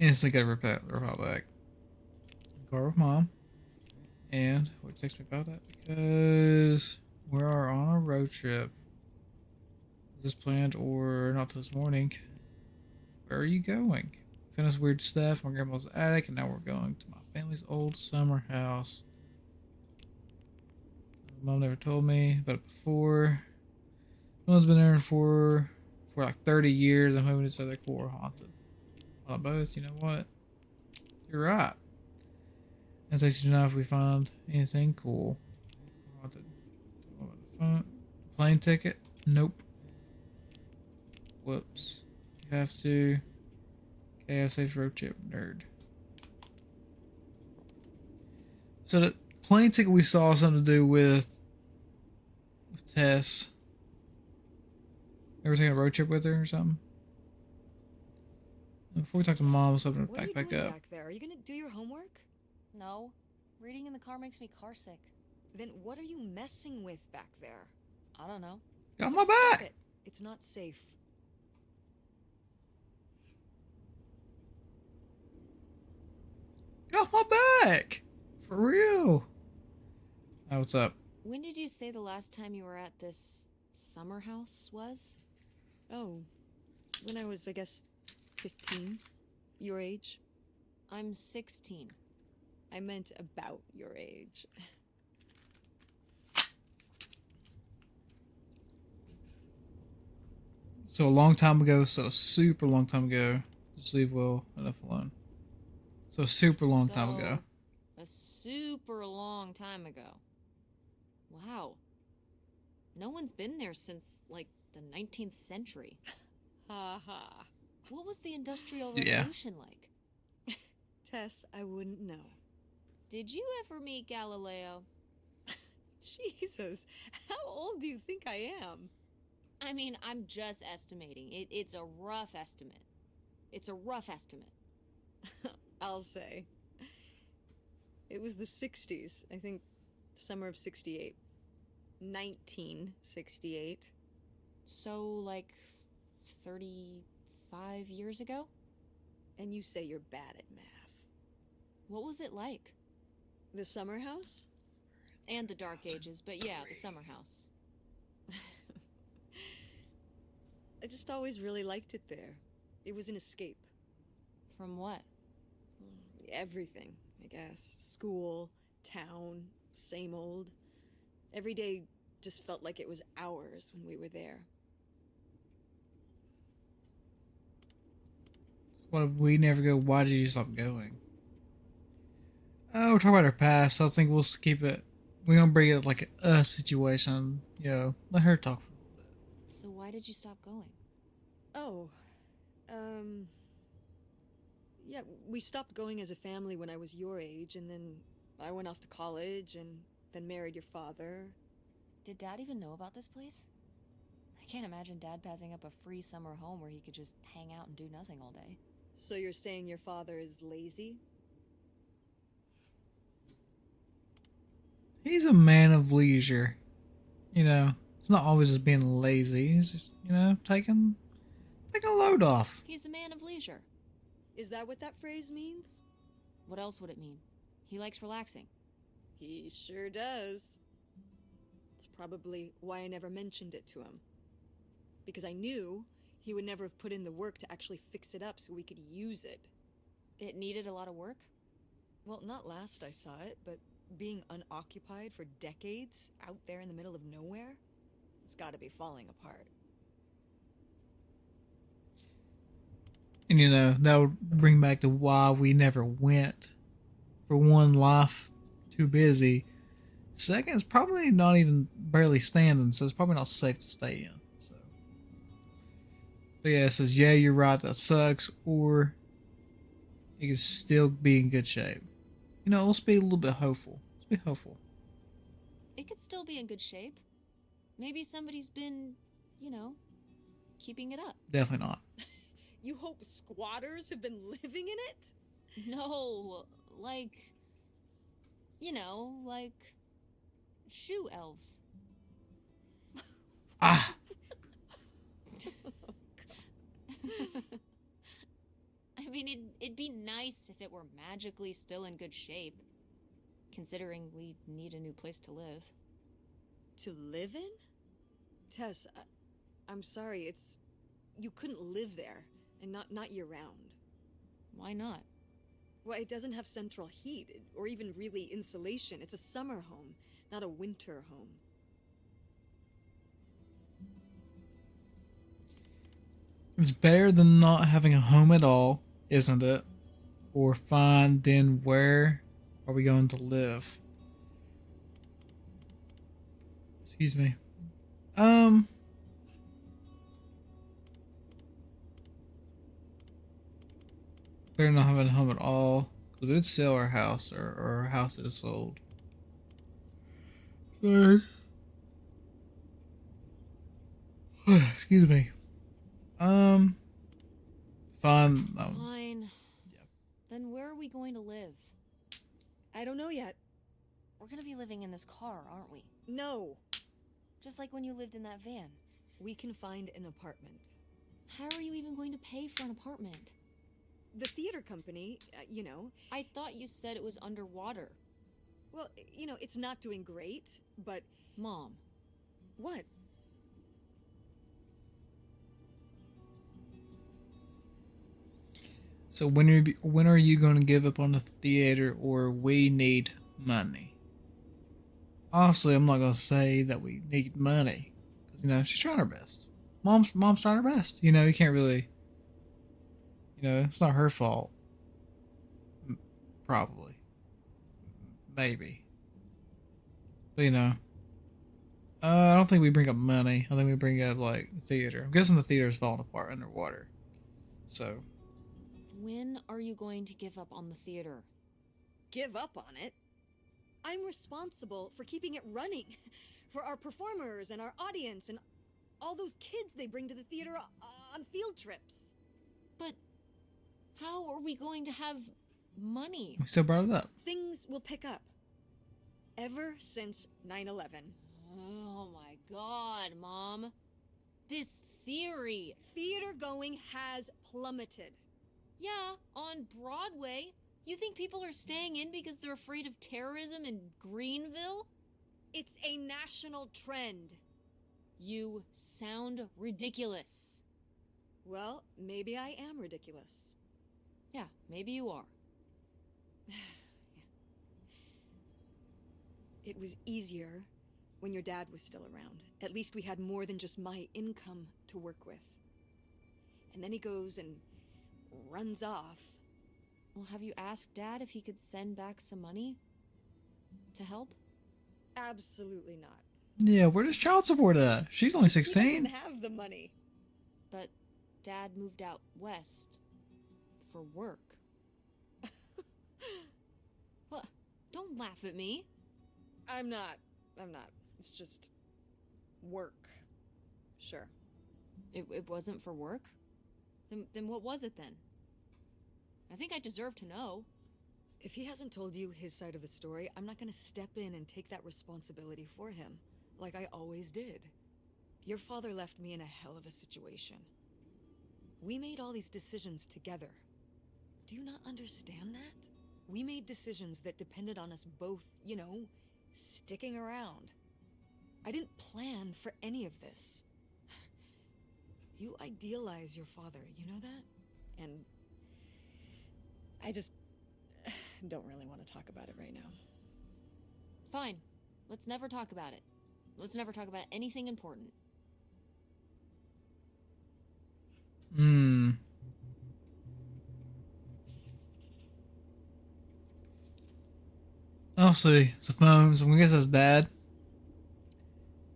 Instantly gotta repel back. Car with Mom. And what takes me about that? Because we are on a road trip. Is this planned or not this morning? Where are you going? Finished weird stuff in my grandma's attic, and now we're going to my family's old summer house. Mom never told me about it before. Mom's been there for like 30 years. I'm hoping it's other cool or haunted. Well, both. You know what? You're right. It takes you to know if we find anything cool. Plane ticket? Nope. Whoops. You have to. Okay, safe road trip, nerd. So the plane ticket we saw something to do with Tess. Ever taking a road trip with her or something? Before we talk to Mom, let's open her What are you backpack doing up. back there? Are you gonna do your homework? No. Reading in the car makes me car sick. Then what are you messing with back there? I don't know. Got my Stop back! it. It's not safe. Get off my back! For real! Oh, what's up? When did you say the last time you were at this summer house was? Oh, when I was, I guess, 15. Your age? I'm 16. I meant about your age. So a long time ago, so super long time ago. Just leave Will enough alone. So a super long time ago. A super long time ago. Wow. No one's been there since, like, the 19th century. Ha ha. What was the Industrial Yeah. Revolution like? Tess, I wouldn't know. Did you ever meet Galileo? Jesus, how old do you think I am? I mean, I'm just estimating. It's a rough estimate. It's a rough estimate. I'll say. It was the 60s, I think summer of 68. 1968. So, like, 35 years ago? And you say you're bad at math. What was it like? The summer house? And the Dark Ages, but yeah, the summer house. I just always really liked it there. It was an escape. From what? Everything, I guess. School, town, same old. Every day just felt like it was hours when we were there. Why we never go? Why did you stop going? Oh, we're talking about our past. So I think we'll skip it. We're gonna bring it like a situation. You know, let her talk for a little bit. So why did you stop going? Oh, yeah, we stopped going as a family when I was your age, and then I went off to college and then married your father. Did Dad even know about this place? I can't imagine Dad passing up a free summer home where he could just hang out and do nothing all day. So you're saying your father is lazy? He's a man of leisure. You know, it's not always just being lazy. He's just, you know, taking a load off. He's a man of leisure. Is that what that phrase means? What else would it mean? He likes relaxing. He sure does. It's probably why I never mentioned it to him. Because I knew he would never have put in the work to actually fix it up so we could use it. It needed a lot of work? Well, not last I saw it, but being unoccupied for decades out there in the middle of nowhere, it's gotta be falling apart. And you know, that'll bring back to why we never went. For one, life too busy. Second, it's probably not even barely standing, so it's probably not safe to stay in. So, but yeah, it says, yeah, you're right, that sucks, or it could still be in good shape. You know, let's be a little bit hopeful. Let's be hopeful. It could still be in good shape. Maybe somebody's been, you know, keeping it up. Definitely not. You hope squatters have been living in it? No, like, you know, like shoe elves. Ah! I mean, it'd be nice if it were magically still in good shape, considering we need a new place to live. To live in? Tess, I'm sorry, it's... You couldn't live there, and not year-round. Why not? Well, it doesn't have central heat, or even really insulation. It's a summer home, not a winter home. It's better than not having a home at all, isn't it? Or fine, then where are we going to live? Excuse me. Better not having a home at all. We would sell our house, or our house is sold. Sorry. Excuse me. Fine. Fine. Yep. Then where are we going to live? I don't know yet. We're gonna be living in this car, aren't we? No. Just like when you lived in that van. We can find an apartment. How are you even going to pay for an apartment? The theater company, you know... I thought you said it was underwater. Well, you know, it's not doing great, but... Mom. What? So when are you going to give up on the theater, or we need money? Obviously, I'm not going to say that we need money, because you know she's trying her best. Mom's trying her best. You know, you can't really. You know, it's not her fault. Probably. Maybe. But you know, I don't think we bring up money. I think we bring up like theater. I'm guessing the theater is falling apart underwater. So. When are you going to give up on the theater? Give up on it? I'm responsible for keeping it running. For our performers and our audience and all those kids they bring to the theater on field trips. But how are we going to have money? We still brought it up. Things will pick up. Ever since 9/11. Oh my god, Mom. This theory. Theater going has plummeted. Yeah, on Broadway. You think people are staying in because they're afraid of terrorism in Greenville? It's a national trend. You sound ridiculous. Well, maybe I am ridiculous. Yeah, maybe you are. It was easier when your dad was still around. At least we had more than just my income to work with. And then he goes and runs off. Well, have you asked Dad if he could send back some money to help? Absolutely not. Yeah, where does child support at? She's only He 16. doesn't have the money. But Dad moved out west for work. What? Don't laugh at me. I'm not. It's just work. Sure. It wasn't for work? Then what was it then? I think I deserve to know. If he hasn't told you his side of the story, I'm not gonna step in and take that responsibility for him, like I always did. Your father left me in a hell of a situation. We made all these decisions together. Do you not understand that? We made decisions that depended on us both, you know, sticking around. I didn't plan for any of this. You idealize your father, you know that? And I just don't really want to talk about it right now. Fine. Let's never talk about it. Let's never talk about anything important. I'll see. So phone. So I'm gonna guess that's Dad.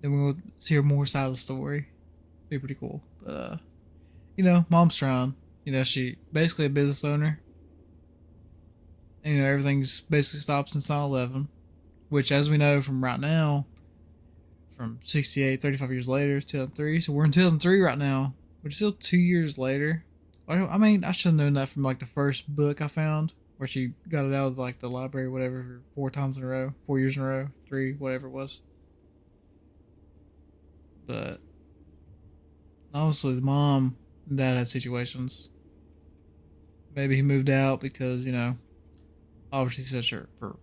Then we'll hear more side of the story. Be pretty cool. But you know, Mom's trying. You know, she basically a business owner. And you know, everything's basically stopped since 9/11. Which, as we know from right now, from 68, 35 years later, is 2003. So we're in 2003 right now. which is still 2 years later. I mean, I should have known that from like the first book I found, where she got it out of like the library, whatever, 4 times in a row, 4 years in a row, three, whatever it was. But obviously, the mom and dad had situations. Maybe he moved out because obviously such for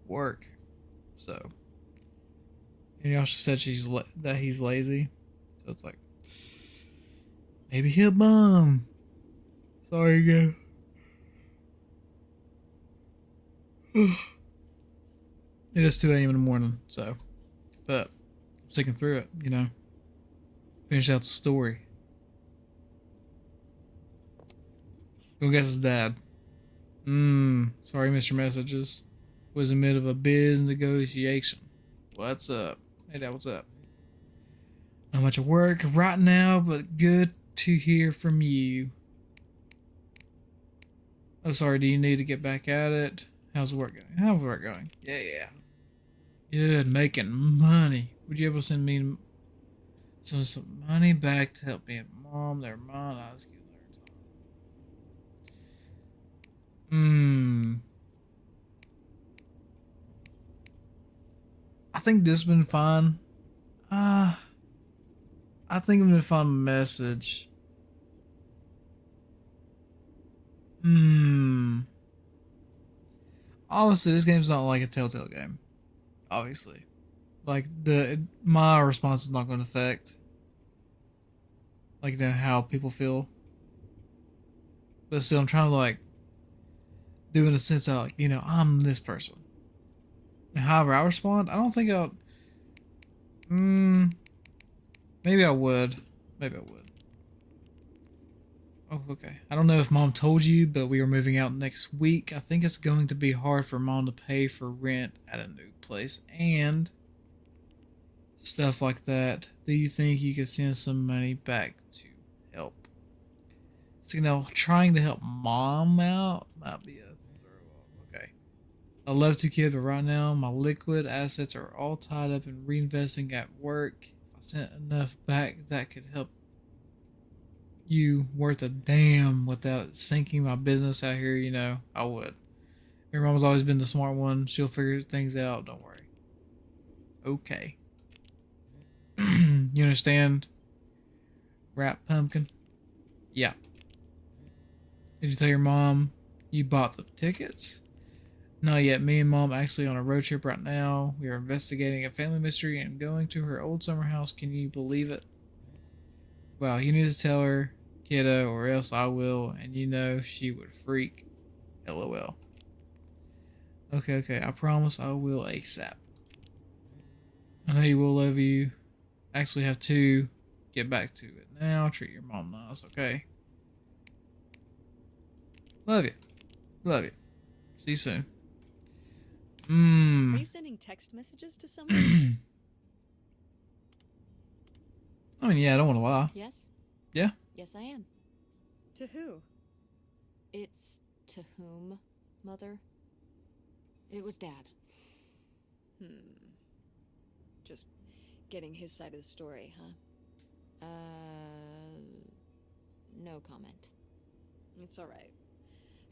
work. So, and he also said that he's lazy. So it's like maybe he'll bum. Sorry, again. It is 2 a.m. in the morning, so but I'm sticking through it. Finish out the story. Gonna guess his dad. Sorry, Mr. Messages. Was in the middle of a business negotiation. What's up? Hey, Dad, what's up? Not much of work right now, but good to hear from you. Oh, sorry, do you need to get back at it? How's the work going? How's work going? Yeah. Good, making money. Would you ever send me some money back to help me and Mom? Never mind, I'll ask you another time. I think this has been fine. I think I'm gonna find a message. Obviously, this game's not like a Telltale game. Obviously, like my response is not going to affect how people feel. But still, I'm trying to do in a sense that I'm this person. And however I respond, I don't think I'll. Maybe I would. Maybe I would. Oh, okay. I don't know if Mom told you, but we are moving out next week. I think it's going to be hard for Mom to pay for rent at a new place and stuff like that. Do you think you could send some money back to help? So, trying to help Mom out might be a throw off. Okay. I love to kid, but right now my liquid assets are all tied up in reinvesting at work. If I sent enough back, that could help you worth a damn without sinking my business out here. I would. Your mom's always been the smart one. She'll figure things out. Don't worry. Okay. You understand? Rap pumpkin? Yeah. Did you tell your mom you bought the tickets? Not yet. Me and Mom actually on a road trip right now. We are investigating a family mystery and going to her old summer house. Can you believe it? Well, you need to tell her, kiddo, or else I will, and she would freak. LOL. Okay, I promise I will ASAP. I know you will, love you. Actually have to get back to it now. Treat your mom nice, okay? Love you. Love you. See you soon. Are you sending text messages to someone? I mean, yeah, I don't want to lie. Yes? Yeah? Yes, I am. To who? It's to whom, Mother? It was Dad. Just getting his side of the story, huh? No comment. It's alright.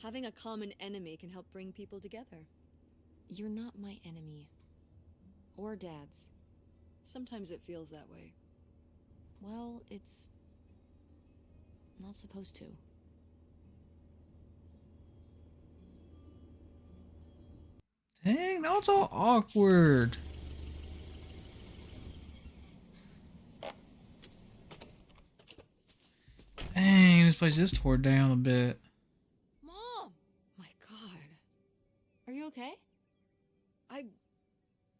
Having a common enemy can help bring people together. You're not my enemy. Or Dad's. Sometimes it feels that way. Well, it's not supposed to. Dang, now it's all awkward. Dang, this place is tore down a bit. Mom! My god. Are you okay? I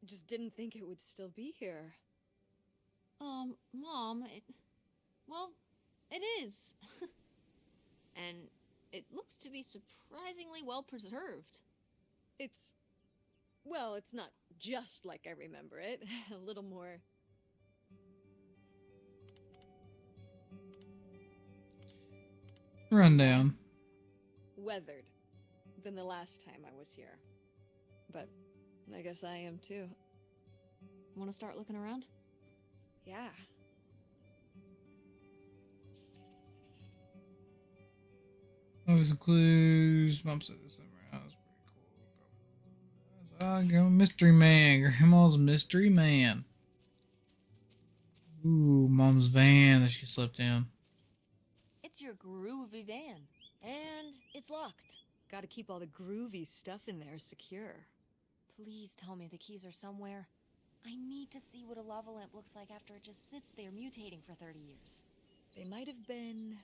just didn't think it would still be here. Mom, well, it is. And it looks to be surprisingly well preserved. Well, it's not just like I remember it. A little more... Rundown. weathered than the last time I was here. But I guess I am too. Want to start looking around? Yeah. Always includes Mom said this somewhere. That's pretty cool. Mystery Man. Grandma's mystery man. Ooh, Mom's van that she slept in. It's your groovy van. And it's locked. Gotta keep all the groovy stuff in there secure. Please tell me the keys are somewhere. I need to see what a lava lamp looks like after it just sits there mutating for 30 years. They might have been...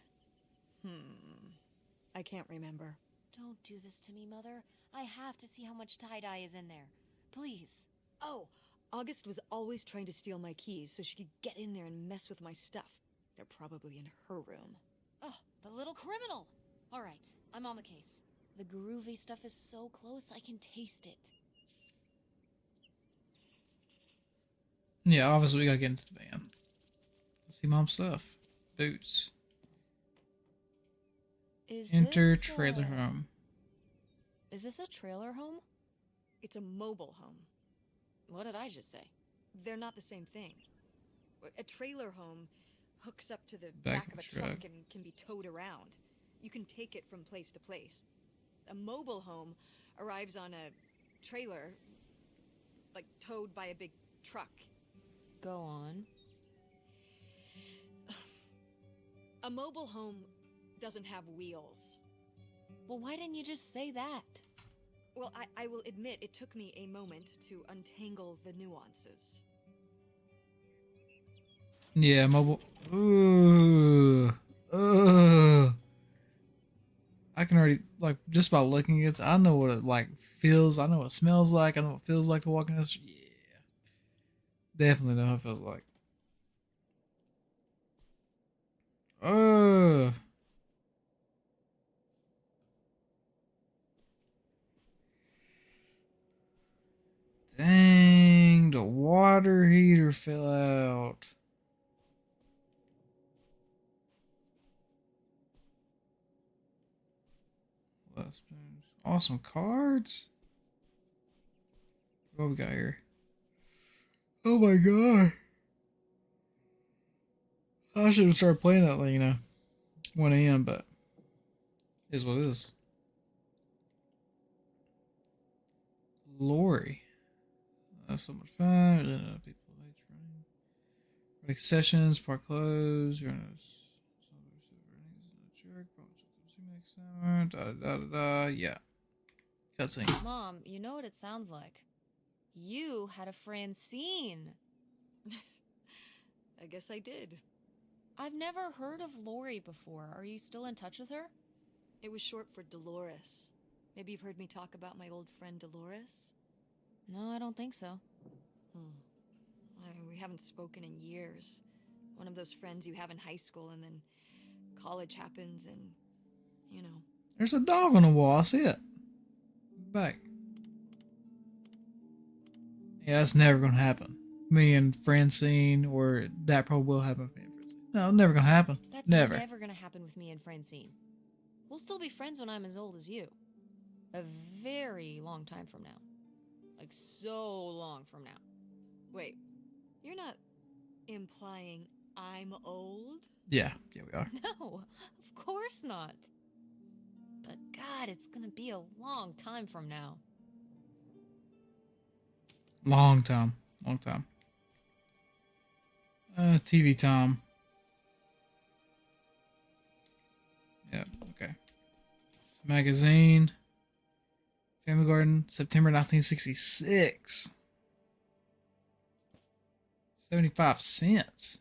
I can't remember. Don't do this to me, Mother. I have to see how much tie-dye is in there. Please. Oh, August was always trying to steal my keys so she could get in there and mess with my stuff. They're probably in her room. Oh, the little criminal! All right, I'm on the case. The groovy stuff is so close, I can taste it. Yeah, obviously we gotta get into the van. Let's see Mom's stuff. Boots. Enter trailer home. Is this a trailer home? It's a mobile home. What did I just say? They're not the same thing. A trailer home hooks up to the Back back of of a the truck. truck and can be towed around. You can take it from place to place. A mobile home arrives on a trailer, like towed by a big truck. Go on. A mobile home doesn't have wheels. Well, why didn't you just say that? Well, I will admit it took me a moment to untangle the nuances. Yeah, mobile. Ooh. Ugh. I can already, like, just by looking at it, I know what it, like, feels. I know what it smells like. I know what it feels like to walk in this. Yeah. Definitely know how it feels like. Ugh. Dang, the water heater fell out. Awesome cards. What we got here? Oh my god. I should have started playing that, like, 1 a.m., but it is what it is. Lori. That's so much fun. People hate running. Running sessions, park clothes, you're in a jerk. Da da da da. Yeah. Cutscene. Mom, you know what it sounds like. You had a Francine. I guess I did. I've never heard of Lori before. Are you still in touch with her? It was short for Dolores. Maybe you've heard me talk about my old friend Dolores? No, I don't think so. We haven't spoken in years. One of those friends you have in high school and then college happens and, There's a dog on the wall. I see it. Back. Yeah, that's never gonna happen. Me and Francine, or that probably will happen with me and Francine. No, never gonna happen. That's never. never gonna happen with me and Francine. We'll still be friends when I'm as old as you. A very long time from now. Like, so long from now. Wait, you're not implying I'm old? Yeah, we are. No, of course not. But God, it's gonna be a long time from now. Long time. TV time. Yeah, okay. It's a magazine. Family Garden, September 1966. 75 cents.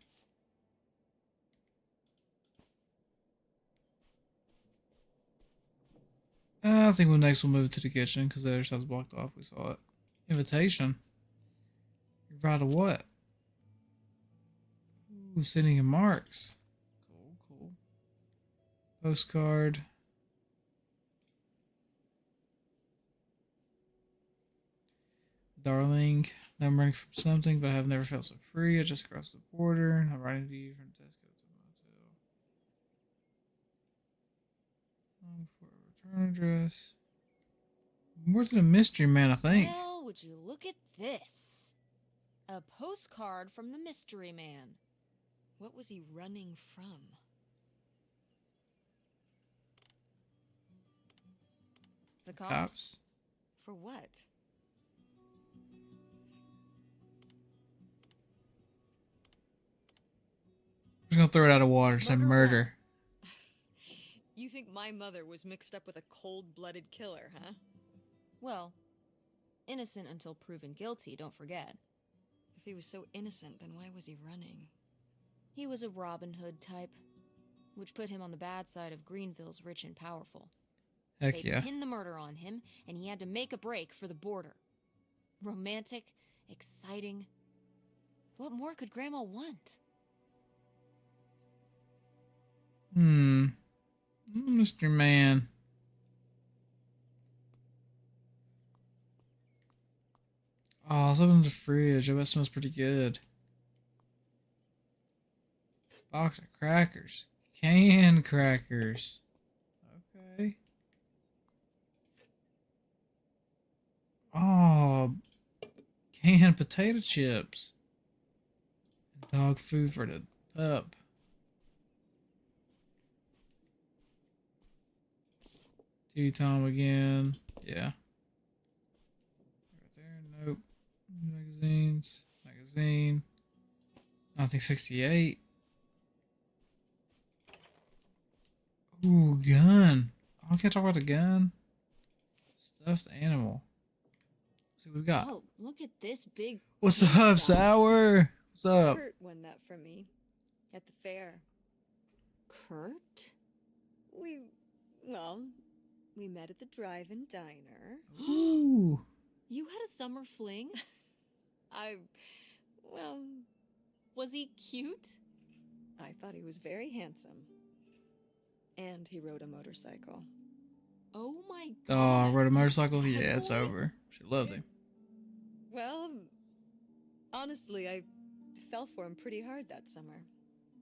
I think next we'll move it to the kitchen because the other side's blocked off. We saw it. Invitation. Invite to what? Ooh, sitting in Marks. Cool. Postcard. Darling, I'm running from something, but I have never felt so free. I just crossed the border. I'm writing to you from Tesco to motel. For a return address. More than a mystery man, I think. Well, would you look at this? A postcard from the mystery man. What was he running from? The cops. For what? I'm just gonna throw it out of water. Say Murder what? murder. You think my mother was mixed up with a cold-blooded killer, huh? Well, innocent until proven guilty, don't forget. If he was so innocent, then why was he running? He was a Robin Hood type, which put him on the bad side of Greenville's rich and powerful. Heck They yeah. pinned the murder on him, and he had to make a break for the border. Romantic, exciting. What more could Grandma want? Mr. Man. Oh, it's open the fridge. I bet it smells pretty good. Box of crackers. Canned crackers. Okay. Oh, canned potato chips. Dog food for the pup. TV time again. Yeah. Right there. Nope. Magazines. Magazine. 1968. Ooh, gun. Oh, I can't talk about the gun. Stuffed animal. Let's see what we got. Oh, look at this big... What's pink up, dot. Sour? What's up? Kurt won that from me. At the fair. Kurt? We met at the drive-in diner. Ooh. You had a summer fling? Was he cute? I thought he was very handsome. And he rode a motorcycle. Oh my Oh, god. rode a motorcycle? Yeah, it's over. She loved him. Well, honestly, I fell for him pretty hard that summer.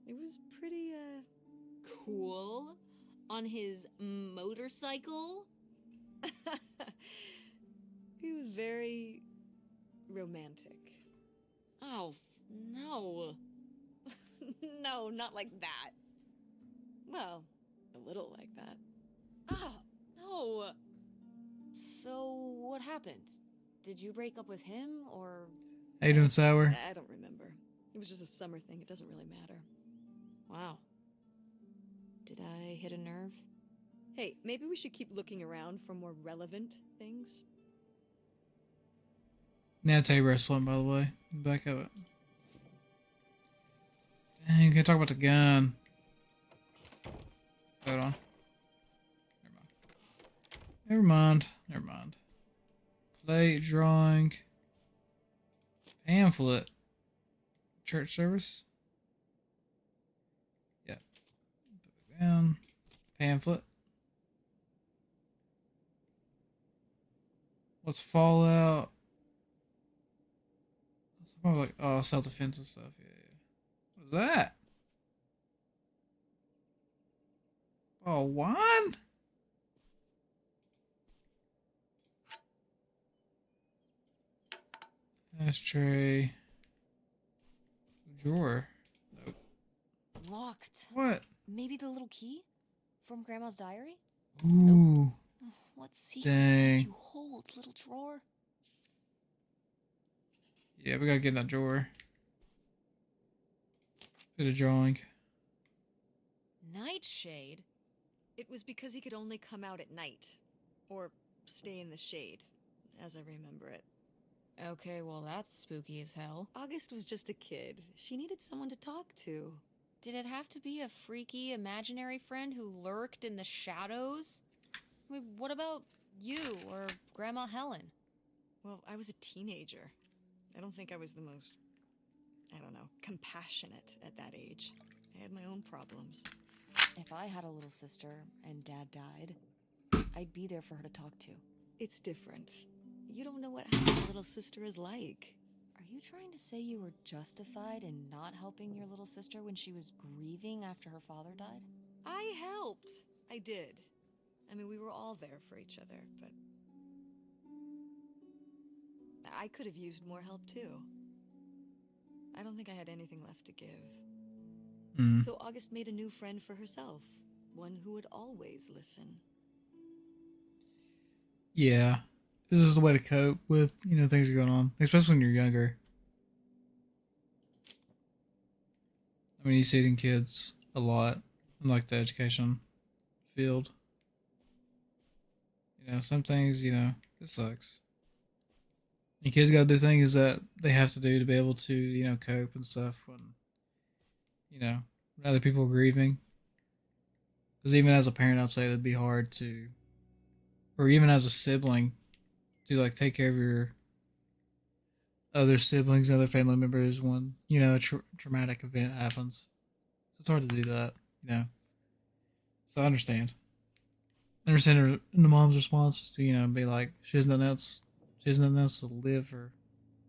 It was pretty, Cool. On his motorcycle? He was very romantic. Oh, no. No, not like that. Well, a little like that. Oh, no. So, what happened? Did you break up with him, or... How you doing, Sour? I don't remember. It was just a summer thing. It doesn't really matter. Wow. Did I hit a nerve? Hey, maybe we should keep looking around for more relevant things. Now table rest floating, by the way. Back of it. Dang, can't talk about the gun. Hold on. Never mind. Never mind. Plate, drawing. Pamphlet. Church service. Yeah. Put it down. Pamphlet. What's Fallout? It's probably like, oh, self-defense and stuff. Yeah, yeah. What's that? Oh, wine? Ashtray. Drawer. Nope. Locked. What? Maybe the little key? From Grandma's diary? Ooh. What secrets Dang. would you hold, little drawer? Yeah, we gotta get in that drawer. Bit of drawing. Nightshade? It was because he could only come out at night. Or stay in the shade, as I remember it. Okay, well that's spooky as hell. August was just a kid. She needed someone to talk to. Did it have to be a freaky imaginary friend who lurked in the shadows? I mean, what about you or Grandma Helen? Well, I was a teenager. I don't think I was the most, compassionate at that age. I had my own problems. If I had a little sister and Dad died, I'd be there for her to talk to. It's different. You don't know what having a little sister is like. Are you trying to say you were justified in not helping your little sister when she was grieving after her father died? I helped. I did. I mean, we were all there for each other, but I could have used more help too. I don't think I had anything left to give. So August made a new friend for herself, one who would always listen. Yeah. This is the way to cope with, things are going on, especially when you're younger. I mean, you see it in kids a lot, in like the education field. Some things, it sucks. And kids got to do things that they have to do to be able to, cope and stuff you know, when other people are grieving. Because even as a parent, I'd say it'd be hard to, or even as a sibling, to like take care of your other siblings, other family members when a traumatic event happens. So it's hard to do that, you know. So I understand. I understand her, the mom's response to be like she has nothing else. She has nothing else to live or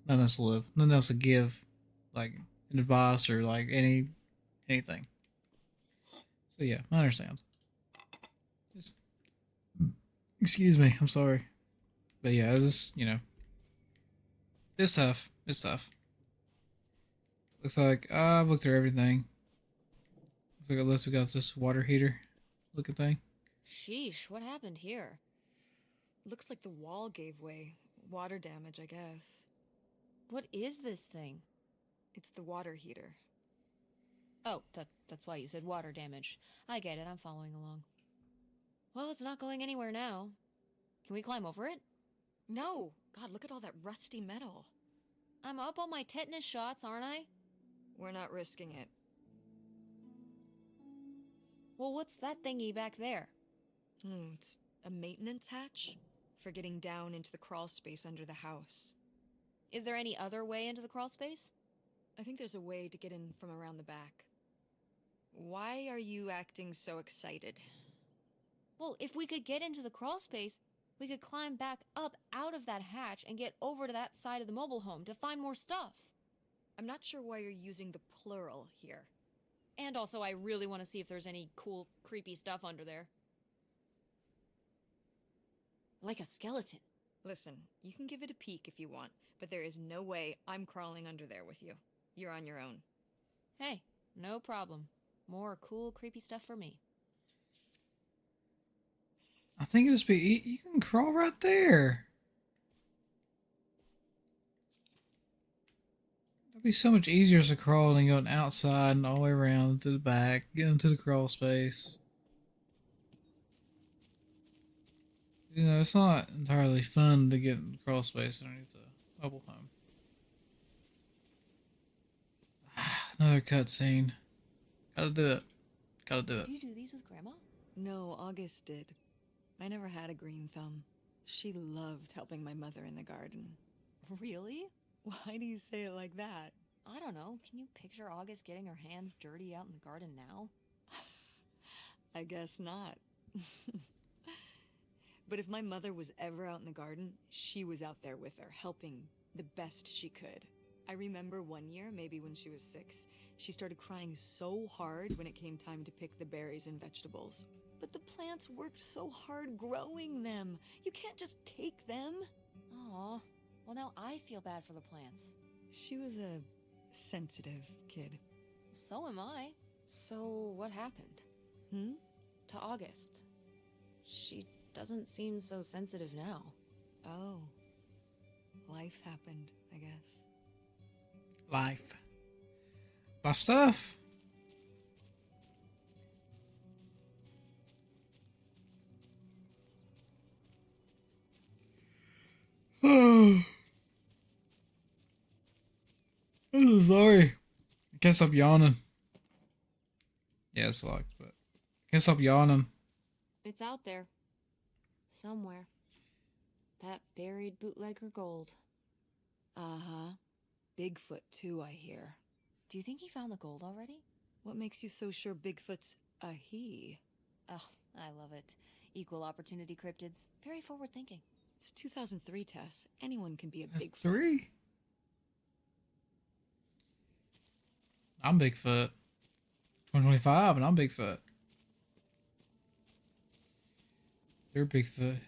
nothing else to live, nothing else to give, like an advice or like anything. So yeah, I understand. Just excuse me, I'm sorry, but yeah, it's just it's tough. It's tough. Looks like I've looked through everything. Looks like at least we got this water heater looking thing. Sheesh, what happened here? Looks like the wall gave way. Water damage, I guess. What is this thing? It's the water heater. Oh, that's why you said water damage. I get it, I'm following along. Well, it's not going anywhere now. Can we climb over it? No! God, look at all that rusty metal. I'm up on my tetanus shots, aren't I? We're not risking it. Well, what's that thingy back there? It's a maintenance hatch for getting down into the crawl space under the house. Is there any other way into the crawl space? I think there's a way to get in from around the back. Why are you acting so excited? Well, if we could get into the crawl space, we could climb back up out of that hatch and get over to that side of the mobile home to find more stuff. I'm not sure why you're using the plural here. And also, I really want to see if there's any cool, creepy stuff under there. Like a skeleton. Listen, you can give it a peek if you want, but there is no way I'm crawling under there with you. You're on your own. Hey, no problem. More cool, creepy stuff for me. I think it'd just be you can crawl right there. It'd be so much easier to crawl than going outside and all the way around to the back, get into the crawl space. It's not entirely fun to get in the crawl space underneath the mobile home. Another cutscene. Gotta do it. Gotta do it. Do you do these with Grandma? No, August did. I never had a green thumb. She loved helping my mother in the garden. Really? Why do you say it like that? I don't know. Can you picture August getting her hands dirty out in the garden now? I guess not. But if my mother was ever out in the garden, she was out there with her, helping the best she could. I remember one year, maybe when she was 6, she started crying so hard when it came time to pick the berries and vegetables. But the plants worked so hard growing them. You can't just take them. Aw. Well, now I feel bad for the plants. She was a sensitive kid. So am I. So what happened? To August. She doesn't seem so sensitive now. Oh. Life happened, I guess. Life stuff. I'm so sorry. I can't stop yawning. Yeah, it's locked, but I can't stop yawning. It's out there. Somewhere. That buried bootlegger gold. Uh-huh. Bigfoot, too, I hear. Do you think he found the gold already? What makes you so sure Bigfoot's a he? Oh, I love it. Equal opportunity cryptids. Very forward thinking. It's 2003, Tess. Anyone can be a That's Bigfoot. 3. I'm Bigfoot. 2025 and I'm Bigfoot. You're Bigfoot.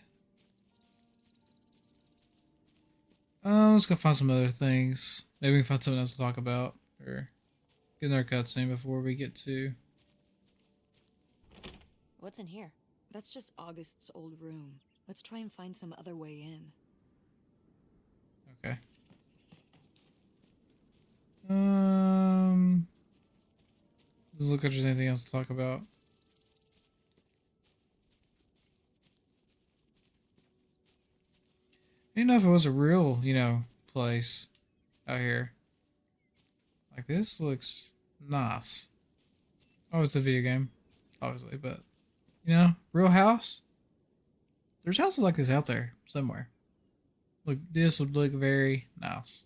Let's go find some other things. Maybe we can find something else to talk about. Or get another cutscene before we get to... What's in here? That's just August's old room. Let's try and find some other way in. Okay. Let's look if there's anything else to talk about. I didn't know if it was a real, place out here. Like, this looks nice. Oh, it's a video game, obviously, but, real house? There's houses like this out there somewhere. Look, this would look very nice.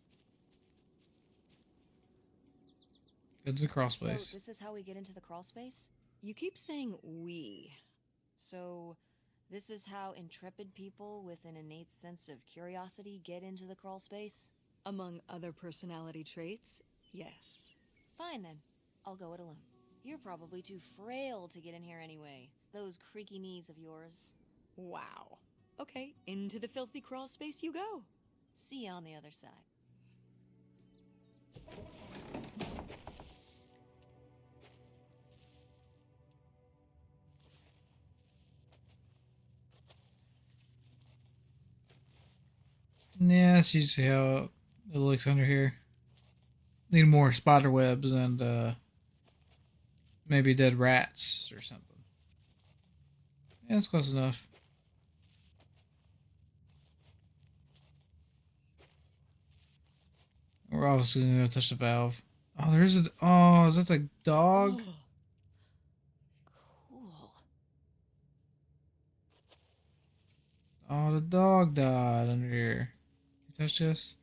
Go to the crawl space. So this is how we get into the crawl space? You keep saying we. So this is how intrepid people with an innate sense of curiosity get into the crawl space? Among other personality traits, yes. Fine then. I'll go it alone. You're probably too frail to get in here anyway. Those creaky knees of yours. Wow. Okay, into the filthy crawl space you go. See you on the other side. Yeah, that's usually how it looks under here. Need more spider webs and maybe dead rats or something. Yeah, it's close enough. We're obviously gonna touch the valve. Oh, there's a. Oh, is that the dog? Cool. Oh, the dog died under here. You touch this?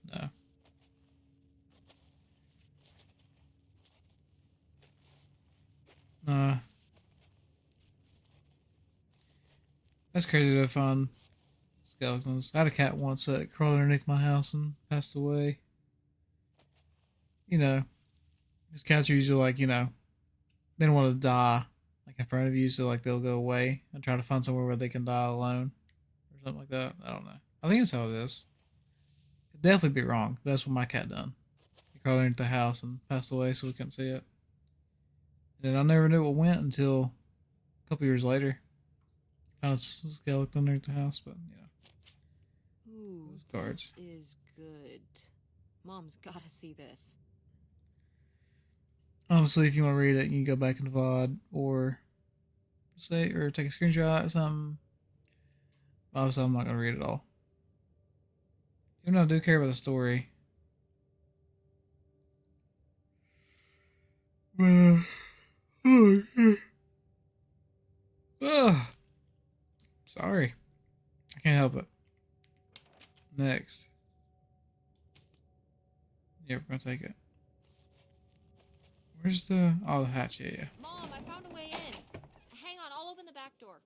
No. That's crazy to find skeletons. I had a cat once that crawled underneath my house and passed away. These cats are usually like, they don't want to die like in front of you, so like they'll go away and try to find somewhere where they can die alone or something like that. I don't know. I think that's how it is. Could definitely be wrong, but that's what my cat done. He crawled underneath the house and passed away, so we couldn't see it. And I never knew what went until a couple years later. Found a skeleton underneath the house, but Ooh, guards. this is good. Mom's gotta see this. Obviously, if you want to read it, you can go back in the VOD or take a screenshot or something. Obviously, I'm not going to read it all. Even though I do care about the story. But, sorry. I can't help it. Next. Yeah, we're going to take it. Where's the... Oh, the hatch, yeah. Mom, I found a way in. Hang on, I'll open the back door.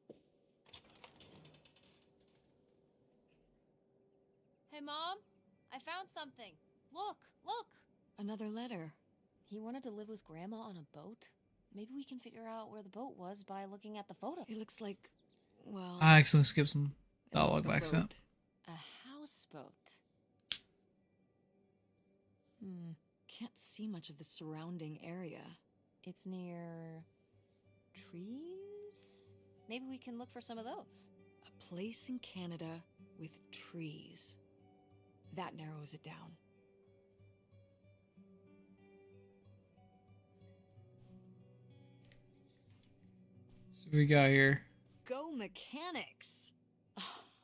Hey, Mom, I found something. Look. Another letter. He wanted to live with Grandma on a boat? Maybe we can figure out where the boat was by looking at the photo. It looks like, well... I accidentally skipped some dialogue a by accident. A houseboat. Can't see much of the surrounding area. It's near... trees? Maybe we can look for some of those. A place in Canada with trees. That narrows it down. So what we got here? Go mechanics!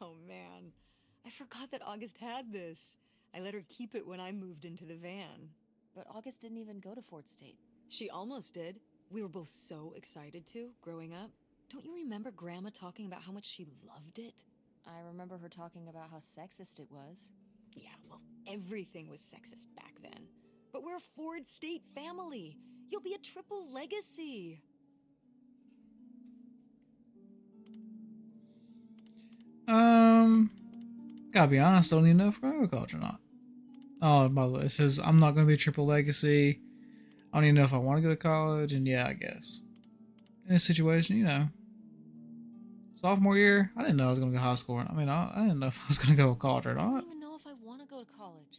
Oh man, I forgot that August had this. I let her keep it when I moved into the van. But August didn't even go to Fort State. She almost did. We were both so excited to, growing up. Don't you remember Grandma talking about how much she loved it? I remember her talking about how sexist it was. Yeah, well, everything was sexist back then. But we're a Ford State family. You'll be a triple legacy. Gotta be honest, I don't even know if we're going to college or not. Oh, by the way, it says I'm not going to be a triple legacy. I don't even know if I want to go to college, and yeah, I guess. In this situation, sophomore year, I didn't know I was going to go to high school. I mean, I didn't know if I was going to go to college or I not. don't even know if I want to go to college.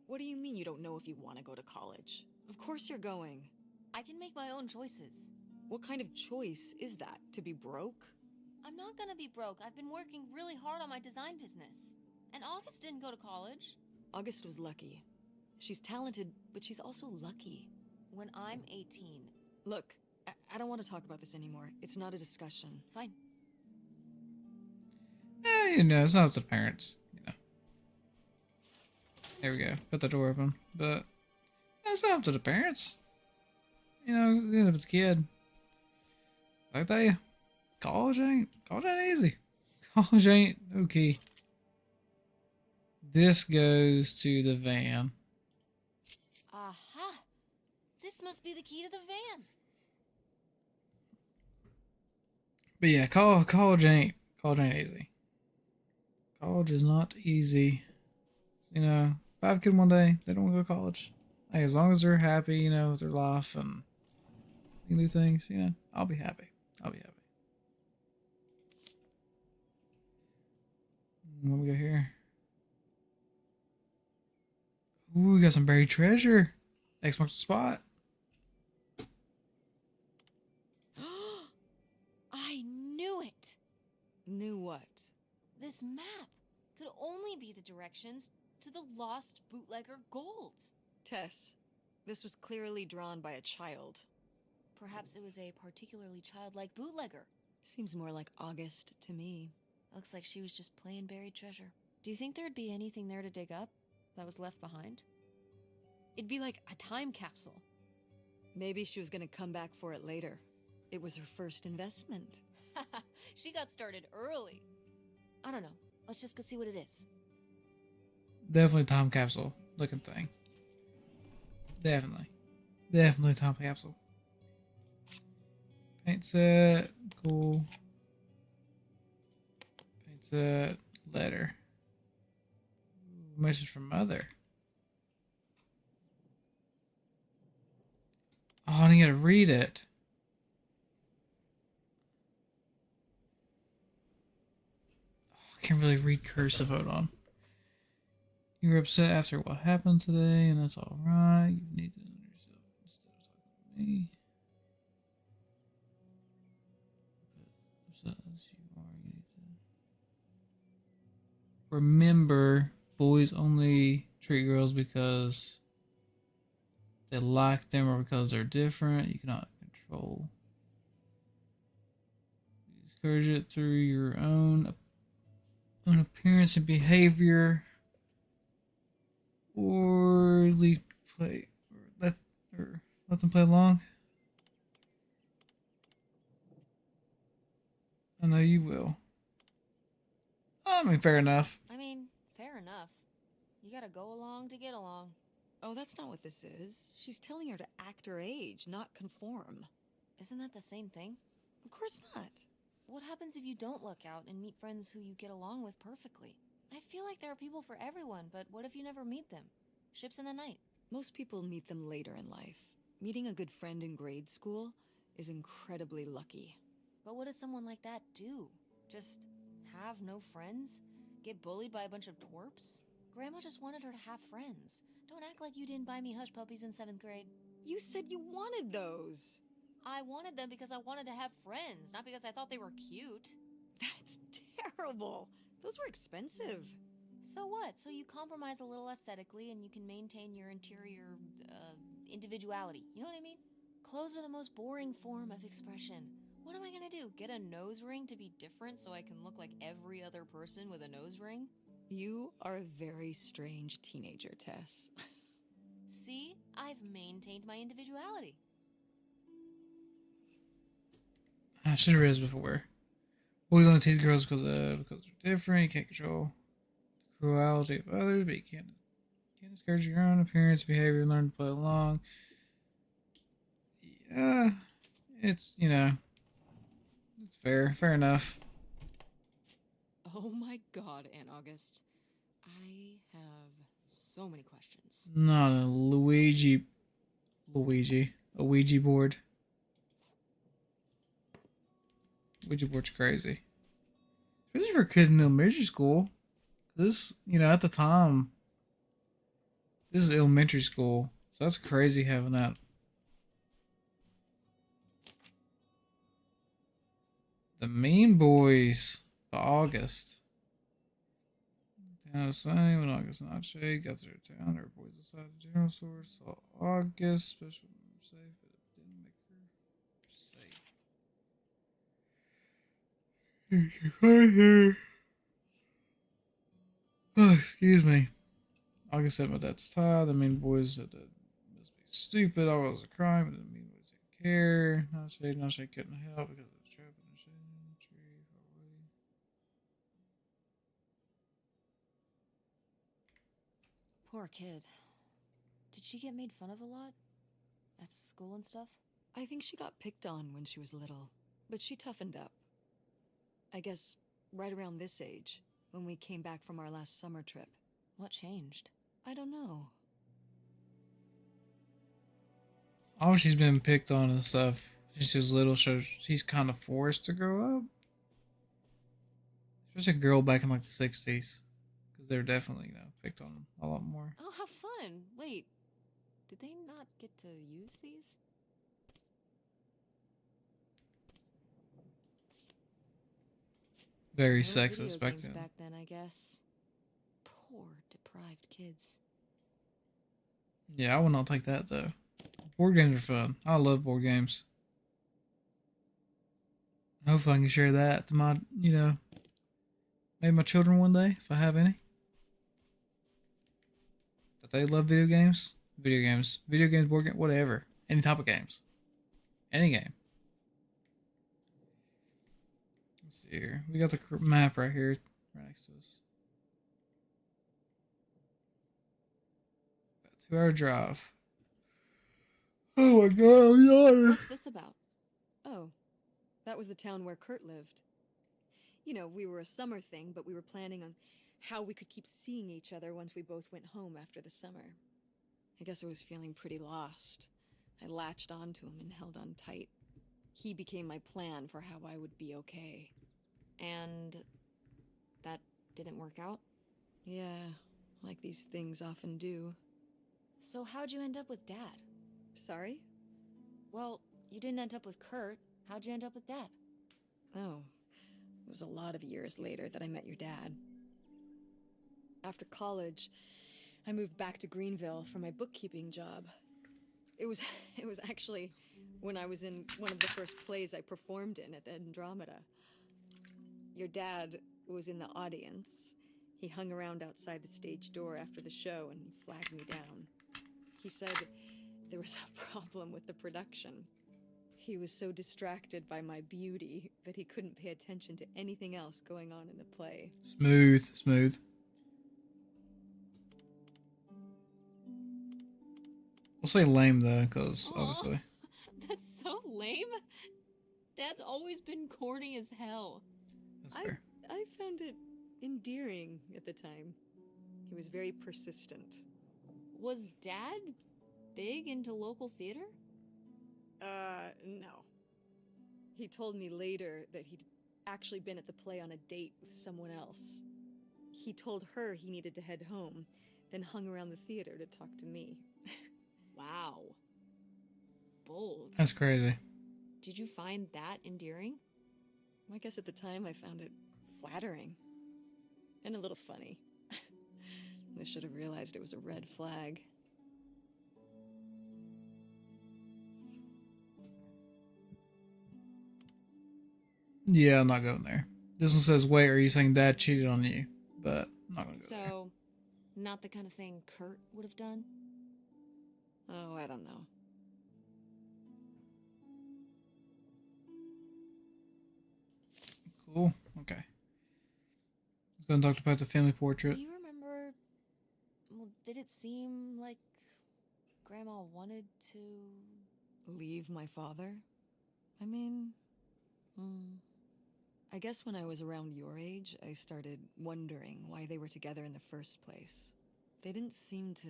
What do you mean you don't know if you want to go to college? Of course you're going. I can make my own choices. What kind of choice is that? To be broke? I'm not gonna be broke. I've been working really hard on my design business. And August didn't go to college. August was lucky. She's talented, but she's also lucky. When I'm 18. Look, I don't want to talk about this anymore. It's not a discussion. Fine. You know, it's not up to the parents. You know. There we go. Put the door open. But it's not up to the parents. You know, the end of it's kid. I tell you, college ain't easy. College ain't okay. This goes to the van. Aha! This must be the key to the van. But yeah, college ain't easy. College is not easy. You know, if I have a kid one day, they don't want to go to college. Hey, as long as they're happy, you know, with their life and you can do things, you know, I'll be happy. I'll be happy. What we got here? Ooh, we got some buried treasure. X marks the spot. I knew it! Knew what? This map could only be the directions to the lost bootlegger gold. Tess, this was clearly drawn by a child. Perhaps it was a particularly childlike bootlegger. Seems more like August to me. Looks like she was just playing buried treasure. Do you think there'd be anything there to dig up that was left behind? It'd be like a time capsule. Maybe she was gonna come back for it later. It was her first investment. She got started early. I don't know. Let's just go see what it is. Definitely time capsule looking thing. Definitely time capsule. Paint set, cool. Paint set, letter. Message from mother. Oh, I didn't get to read it. I can't really read cursive. Hold on. You were upset after what happened today, and that's all right. You need to know yourself instead of talking to me. Upset as you are, you need to remember, boys only treat girls because they like them or because they're different. You cannot control. You discourage it through your own appearance and behavior, or lead play, or let them play along. I know you will. I mean, fair enough. Fair enough. You gotta go along to get along. Oh, that's not what this is. She's telling her to act her age, not conform. Isn't that the same thing? Of course not. What happens if you don't look out and meet friends who you get along with perfectly? I feel like there are people for everyone, but what if you never meet them? Ships in the night. Most people meet them later in life. Meeting a good friend in grade school is incredibly lucky. But what does someone like that do? Just have no friends? Get bullied by a bunch of twerps? Grandma just wanted her to have friends. Don't act like you didn't buy me hush puppies in 7th grade. You said you wanted those. I wanted them because I wanted to have friends, not because I thought they were cute. That's terrible. Those were expensive. So what? So you compromise a little aesthetically and you can maintain your interior, individuality. You know what I mean? Clothes are the most boring form of expression. What am I gonna do? Get a nose ring to be different so I can look like every other person with a nose ring? You are a very strange teenager, Tess. See? I've maintained my individuality. I should have read this before. Boys only tease girls because they're different. You can't control the cruelty of others, but you can't discourage your own appearance, behavior, learn to play along. Yeah, it's, you know, it's fair enough. Oh my god, Aunt August. I have so many questions. Not a Ouija board. Ouija board's crazy. Especially for a kid in elementary school. This, you know, at the time, this is elementary school. So that's crazy having that. The Mean Boys. August. Town of Sunny when August not shade. Got through town. Her boys inside the general store. Saw August. Special safe, but it didn't make her safe. Oh, excuse me. August said my dad's tired. The Mean Boys said that must be stupid. I was a crime, but the Mean Boys didn't care. Not shade couldn't help because it was trapped in a shade tree far away. Poor kid. Did she get made fun of a lot? At school and stuff? I think she got picked on when she was little, but she toughened up. I guess right around this age, when we came back from our last summer trip. What changed? I don't know. Oh, she's been picked on and stuff. Since she was little, so she's kind of forced to grow up. Especially a girl back in like the 60s. Because they were definitely, picked on a lot more. Oh, how fun! Wait, did they not get to use these? Very No sexist video back games then. back then, I guess. Poor, deprived kids. Yeah, I would not take that though. Board games are fun. I love board games. Hopefully I can share that to my, maybe my children one day, if I have any. That they love video games. Video games, board game, whatever. Any type of games. Any game. Let's see here. We got the map right here, right next to us. About 2-hour drive. Oh my god, I'm yawning. What's this about? Oh, that was the town where Kurt lived. You know, we were a summer thing, but we were planning on how we could keep seeing each other once we both went home after the summer. I guess I was feeling pretty lost. I latched onto him and held on tight. He became my plan for how I would be okay. And that didn't work out? Yeah, like these things often do. So how'd you end up with Dad? Sorry? Well, you didn't end up with Kurt. How'd you end up with Dad? Oh, it was a lot of years later that I met your dad. After college, I moved back to Greenville for my bookkeeping job. It was actually when I was in one of the first plays I performed in at the Andromeda. Your dad was in the audience. He hung around outside the stage door after the show and he flagged me down. He said there was a problem with the production. He was so distracted by my beauty that he couldn't pay attention to anything else going on in the play. Smooth. We'll say lame though, because Aw, obviously. That's so lame. Dad's always been corny as hell. That's fair. I found it endearing at the time. He was very persistent. Was Dad big into local theater? No. He told me later that he'd actually been at the play on a date with someone else. He told her he needed to head home, then hung around the theater to talk to me. Wow. Bold. That's crazy. Did you find that endearing? I guess at the time I found it flattering. And a little funny. I should have realized it was a red flag. Yeah, I'm not going there. This one says, wait, are you saying Dad cheated on you? But I'm not going to go there. So, not the kind of thing Kurt would have done? Oh, I don't know. Cool. Okay. Let's go and talk about the family portrait. Do you remember... Well, did it seem like Grandma wanted to... Leave my father? I mean... I guess when I was around your age, I started wondering why they were together in the first place. They didn't seem to...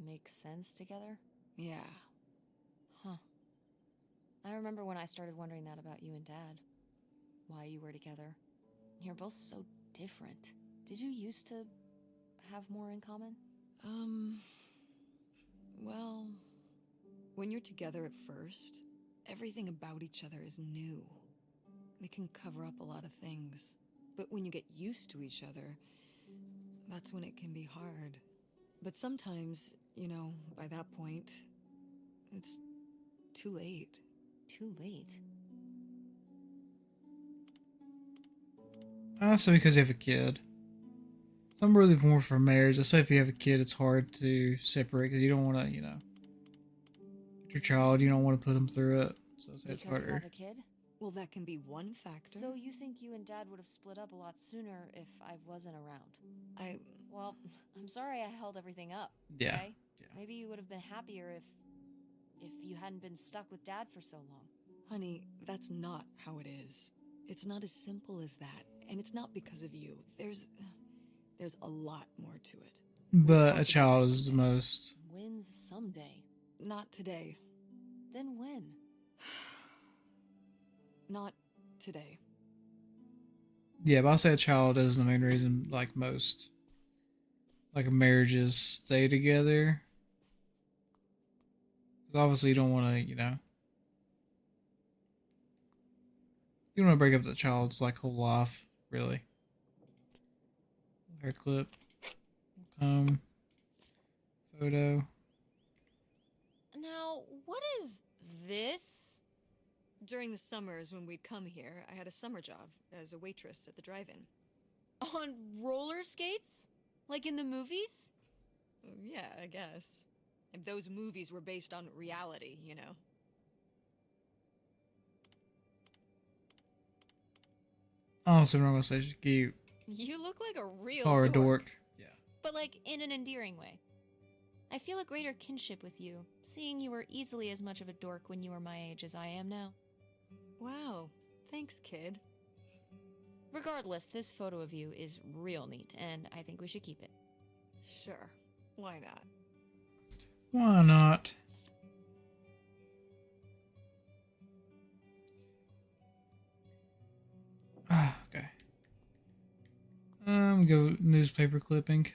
make sense together? Yeah. Huh. I remember when I started wondering that about you and Dad. Why you were together. You're both so different. Did you used to have more in common? Well... When you're together at first, everything about each other is new. It can cover up a lot of things. But when you get used to each other, that's when it can be hard. But sometimes, you know, by that point, it's too late. Too late. So because you have a kid. So I'm really more for marriage. I say if you have a kid, it's hard to separate because you don't want to, you know, your child, you don't want to put them through it. So I say it's Because you harder. have a kid? Well, that can be one factor. So you think you and Dad would have split up a lot sooner if I wasn't around? Well, I'm sorry I held everything up. Yeah. Okay? Yeah. Maybe you would have been happier if you hadn't been stuck with Dad for so long. Honey, that's not how it is. It's not as simple as that, and it's not because of you. There's a lot more to it. But a child is the most. Wins someday. Not today. Then when? Not today. Yeah, but I'll say a child is the main reason, like most, like marriages stay together. 'Cause obviously you don't want to, you know, you don't want to break up the child's like whole life, really. Hair clip, photo. Now, what is this? During the summers when we'd come here, I had a summer job as a waitress at the drive-in. On roller skates? Like in the movies? Yeah, I guess. And those movies were based on reality, you know. Oh, so I'm gonna say she's cute. You look like a real Call her a dork. Yeah. But like in an endearing way. I feel a greater kinship with you, seeing you were easily as much of a dork when you were my age as I am now. Wow. Thanks, kid. Regardless, this photo of you is real neat, and I think we should keep it. Sure. Why not? Why not? Okay. Go newspaper clipping.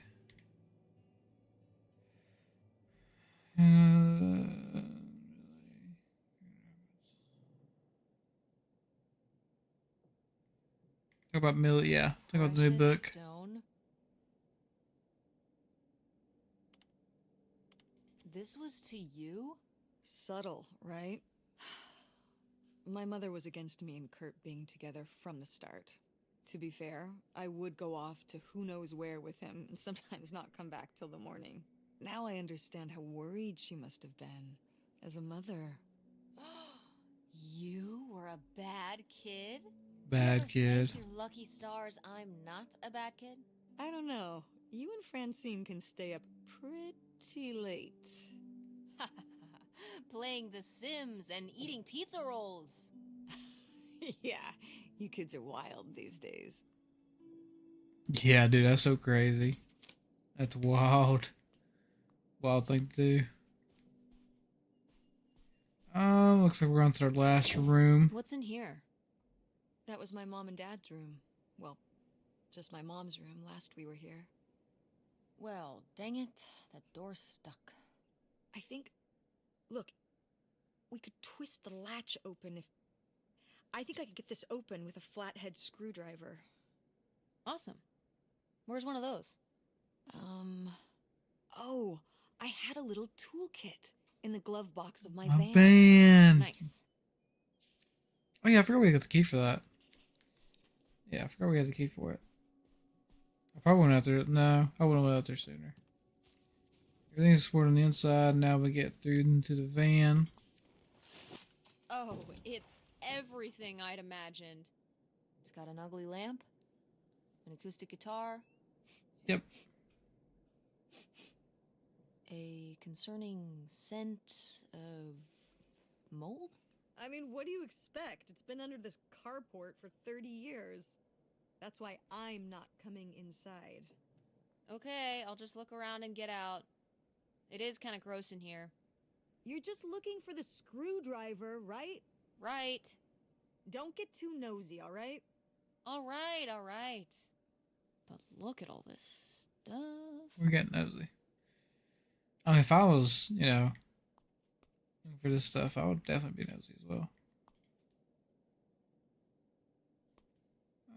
Talk about yeah. Talk about the new Precious book. Stone? This was to you? Subtle, right? My mother was against me and Kurt being together from the start. To be fair, I would go off to who knows where with him and sometimes not come back till the morning. Now I understand how worried she must have been as a mother. You were a bad kid? Bad You ever kid. thank your lucky stars I'm not a bad kid? I don't know. You and Francine can stay up pretty late. Playing The Sims and eating pizza rolls. Yeah, you kids are wild these days. Yeah, dude, that's so crazy. That's wild. Wild thing to do. Looks like we're on to our last room. What's in here? That was my mom and dad's room. Well, just my mom's room last we were here. Well, dang it, that door's stuck. I think... Look, we could twist the latch open if... I think I could get this open with a flathead screwdriver. Awesome. Where's one of those? Oh, I had a little toolkit in the glove box of my My van. van. Nice. Oh yeah, I forgot we got the key for that. Yeah, I forgot we had the key for it. I probably went out there. No, I would have went out there sooner. Everything's stored on the inside. Now we get through into the van. Oh, it's everything I'd imagined. It's got an ugly lamp, an acoustic guitar. Yep. A concerning scent of mold? I mean, what do you expect? It's been under this carport for 30 years. That's why I'm not coming inside. Okay, I'll just look around and get out. It is kind of gross in here. You're just looking for the screwdriver, right? Right. Don't get too nosy, all right? All right. But look at all this stuff. We're getting nosy. I mean, if I was, you know, looking for this stuff, I would definitely be nosy as well.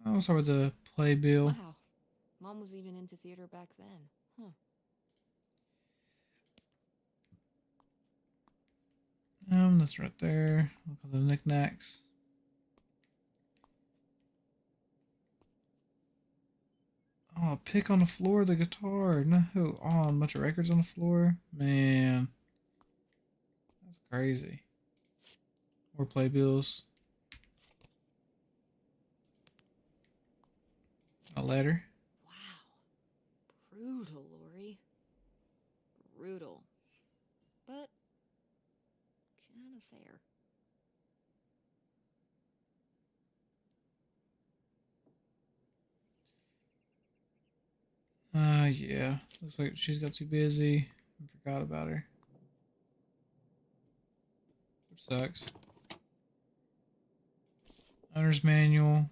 I'll start with the playbill. Wow. Mom was even into theater back then. Huh. That's right there. Look at the knickknacks. Oh, a pick on the floor of the guitar. No, oh, a bunch of records on the floor. Man, that's crazy. More playbills. A letter. Wow. Brutal, Lori. Brutal. But kind of fair. Yeah. Looks like she's got too busy and forgot about her. Which sucks. Owner's manual.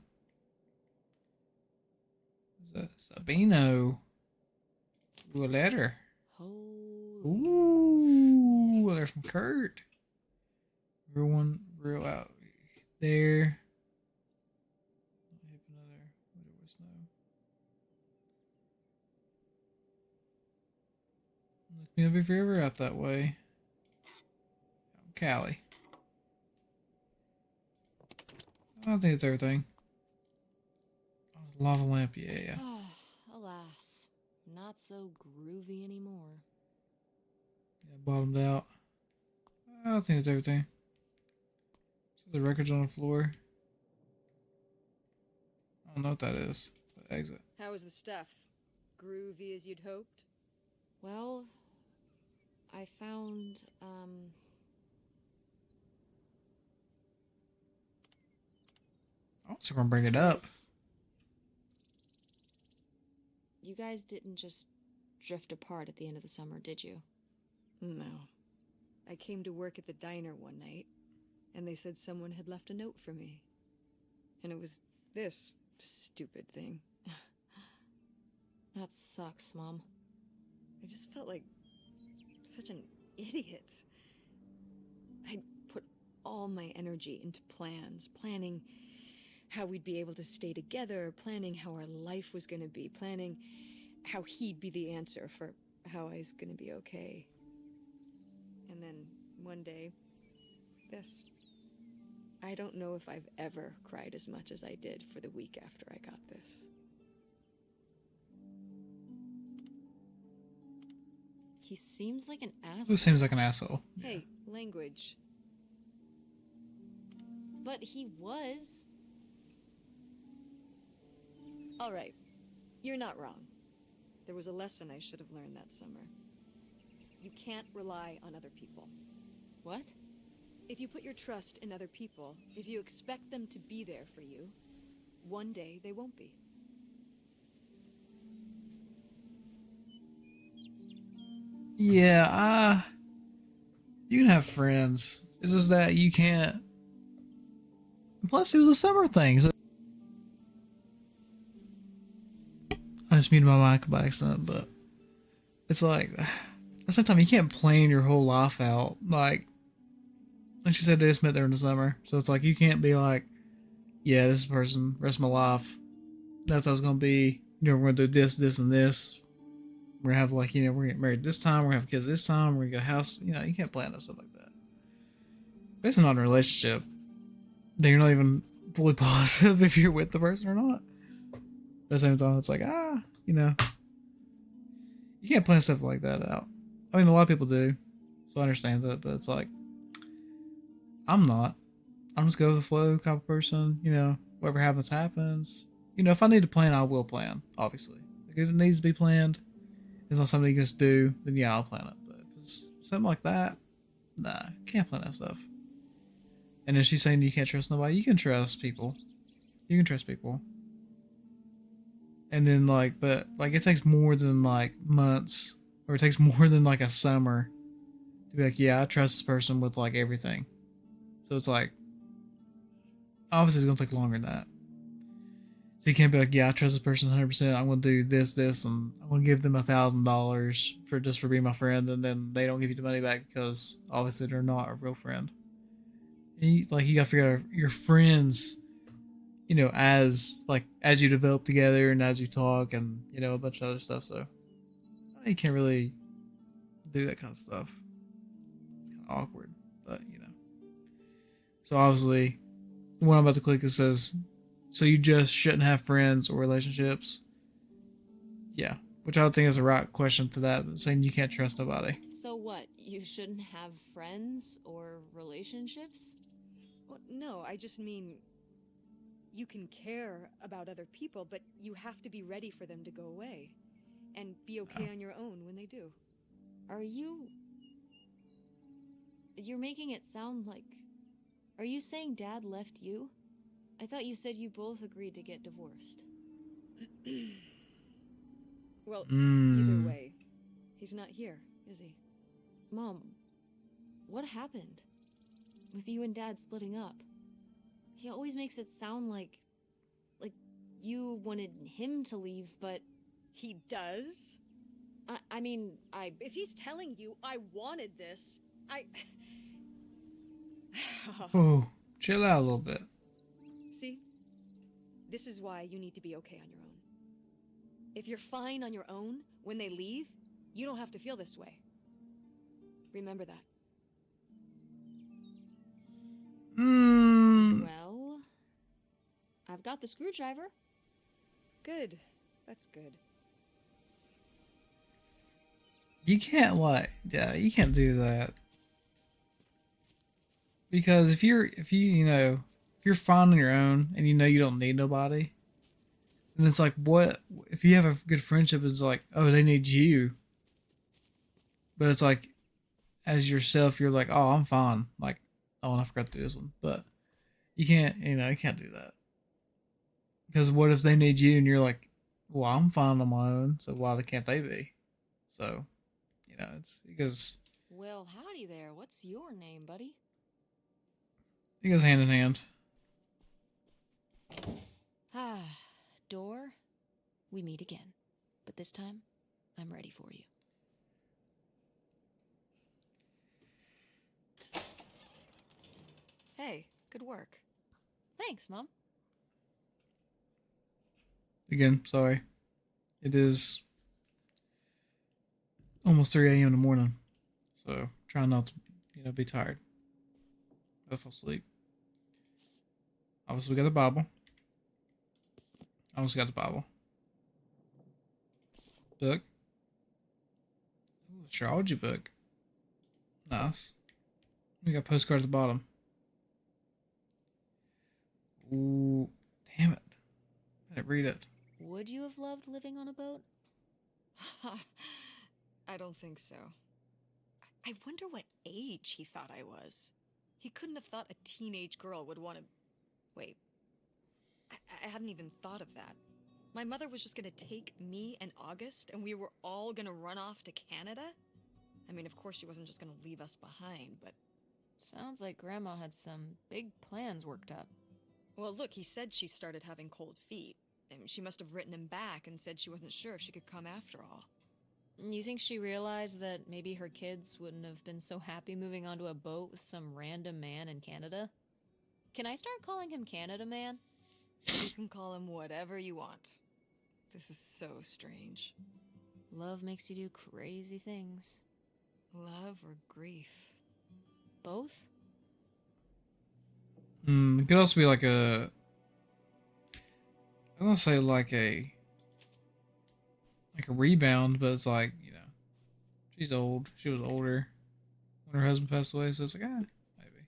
What's that? Sabino. Ooh, a letter. Holy. Ooh, a letter from Kurt. Real one, real out there. Hip another. What was no? Look me up if you're ever out that way. Callie. I think it's everything. Oh, lava lamp, yeah. Alas, not so groovy anymore. Yeah, bottomed out. I think it's everything. So the records on the floor. I don't know what that is. The exit. How was the stuff? Groovy as you'd hoped? Well, I found, I was gonna bring it up. this. You guys didn't just drift apart at the end of the summer, did you? No. I came to work at the diner one night, and they said someone had left a note for me. And it was this stupid thing. That sucks, Mom. I just felt like such an idiot. I'd put all my energy into plans, planning how we'd be able to stay together, planning how our life was going to be, planning how he'd be the answer for how I was going to be okay. And then one day, this. I don't know if I've ever cried as much as I did for the week after I got this. He seems like an asshole. Who seems like an asshole? Hey, language. But he was. All right, you're not wrong. There was a lesson I should have learned that summer. You can't rely on other people. What? If you put your trust in other people, if you expect them to be there for you, one day they won't be. Yeah, you can have friends. It's just that you can't. Plus, it was a summer thing. So I just muted my mic by accident, but it's like at the same time you can't plan your whole life out. Like she said, they just met there in the summer, so it's like you can't be like, yeah, this is the person, rest of my life. That's how it's gonna be. You know, we're gonna do this, this, and this. We're gonna have like, you know, we're gonna get married this time. We're gonna have kids this time. We're gonna get a house. You know, you can't plan stuff like that. Based on a relationship, then you're not even fully positive if you're with the person or not. But at the same time, it's like, you know, you can't plan stuff like that out. I mean, a lot of people do, so I understand that. But it's like, I'm not. I'm just go with the flow kind of person. You know, whatever happens, happens. You know, if I need to plan, I will plan. Obviously, like if it needs to be planned, it's not something you just do. Then yeah, I'll plan it. But if it's something like that, nah, can't plan that stuff. And then she's saying you can't trust nobody. You can trust people. You can trust people. And then like, but like it takes more than like months, or it takes more than like a summer to be like, yeah, I trust this person with like everything. So it's like, obviously it's gonna take longer than that. So you can't be like, yeah, I trust this person 100%. I'm gonna do this, and I'm gonna give them $1,000 for just for being my friend, and then they don't give you the money back because obviously they're not a real friend. And you gotta figure out your friends you know, as you develop together and as you talk and, you know, a bunch of other stuff. So you can't really do that kind of stuff. It's kind of awkward, but you know. So obviously, the one I'm about to click, it says, so you just shouldn't have friends or relationships. Yeah, which I don't think is the right question to that, but saying you can't trust nobody. So what? You shouldn't have friends or relationships? Well, no, I just mean you can care about other people, but you have to be ready for them to go away. And be okay on your own when they do. Are you... You're making it sound like... Are you saying Dad left you? I thought you said you both agreed to get divorced. Well, either Mm. way, he's not here, is he? Mom, what happened? With you and Dad splitting up? He always makes it sound like you wanted him to leave, but... He does? I mean, If he's telling you I wanted this, Oh, chill out a little bit. See? This is why you need to be okay on your own. If you're fine on your own, when they leave, you don't have to feel this way. Remember that. Well... I've got the screwdriver. Good. That's good. You can't you can't do that. Because if you're fine on your own and you know you don't need nobody, then it's like, what if you have a good friendship, it's like, oh, they need you. But it's like, as yourself, you're like, oh, I'm fine. Like, oh, and I forgot to do this one. But you can't do that. Because what if they need you and you're like, well, I'm fine on my own, so why can't they be? So, you know, it's because Well, howdy there. What's your name, buddy? it goes hand in hand. Ah, door. We meet again. But this time, I'm ready for you. Hey, good work. Thanks, Mom. Again, sorry. It is almost 3 a.m. in the morning. So try not to, be tired. I'll fall asleep. Obviously, we got the Bible. I also got the Bible. Book. Ooh, astrology book. Nice. We got postcard at the bottom. Ooh, damn it. I didn't read it. Would you have loved living on a boat? I don't think so. I wonder what age he thought I was. He couldn't have thought a teenage girl would want to... Wait. I hadn't even thought of that. My mother was just gonna take me and August, and we were all gonna run off to Canada? I mean, of course she wasn't just gonna leave us behind, but... Sounds like Grandma had some big plans worked up. Well, look, he said she started having cold feet. And she must have written him back and said she wasn't sure if she could come after all. You think she realized that maybe her kids wouldn't have been so happy moving onto a boat with some random man in Canada? Can I start calling him Canada Man? You can call him whatever you want. This is so strange. Love makes you do crazy things. Love or grief? Both? It could also be like I don't say like a rebound, but it's like, she's old. She was older when her husband passed away, so it's like, maybe.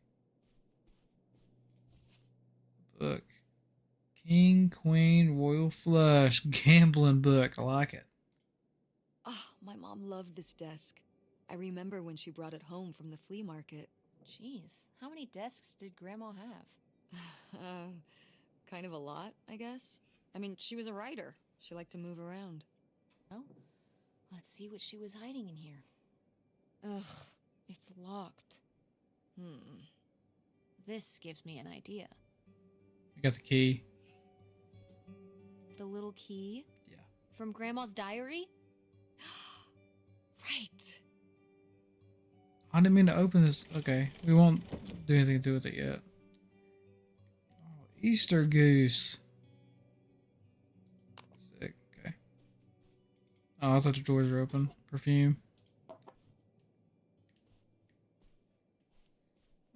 Book. King, Queen, Royal Flush, gambling book. I like it. Oh, my mom loved this desk. I remember when she brought it home from the flea market. Jeez, how many desks did Grandma have? Kind of a lot, I guess. I mean, she was a writer. She liked to move around. Well, let's see what she was hiding in here. Ugh, it's locked. This gives me an idea. I got the key. The little key? Yeah. From Grandma's diary? Right. I didn't mean to open this. Okay, we won't do anything to do with it yet. Oh, Easter goose. Sick. Okay. Oh, I thought the doors were open. Perfume.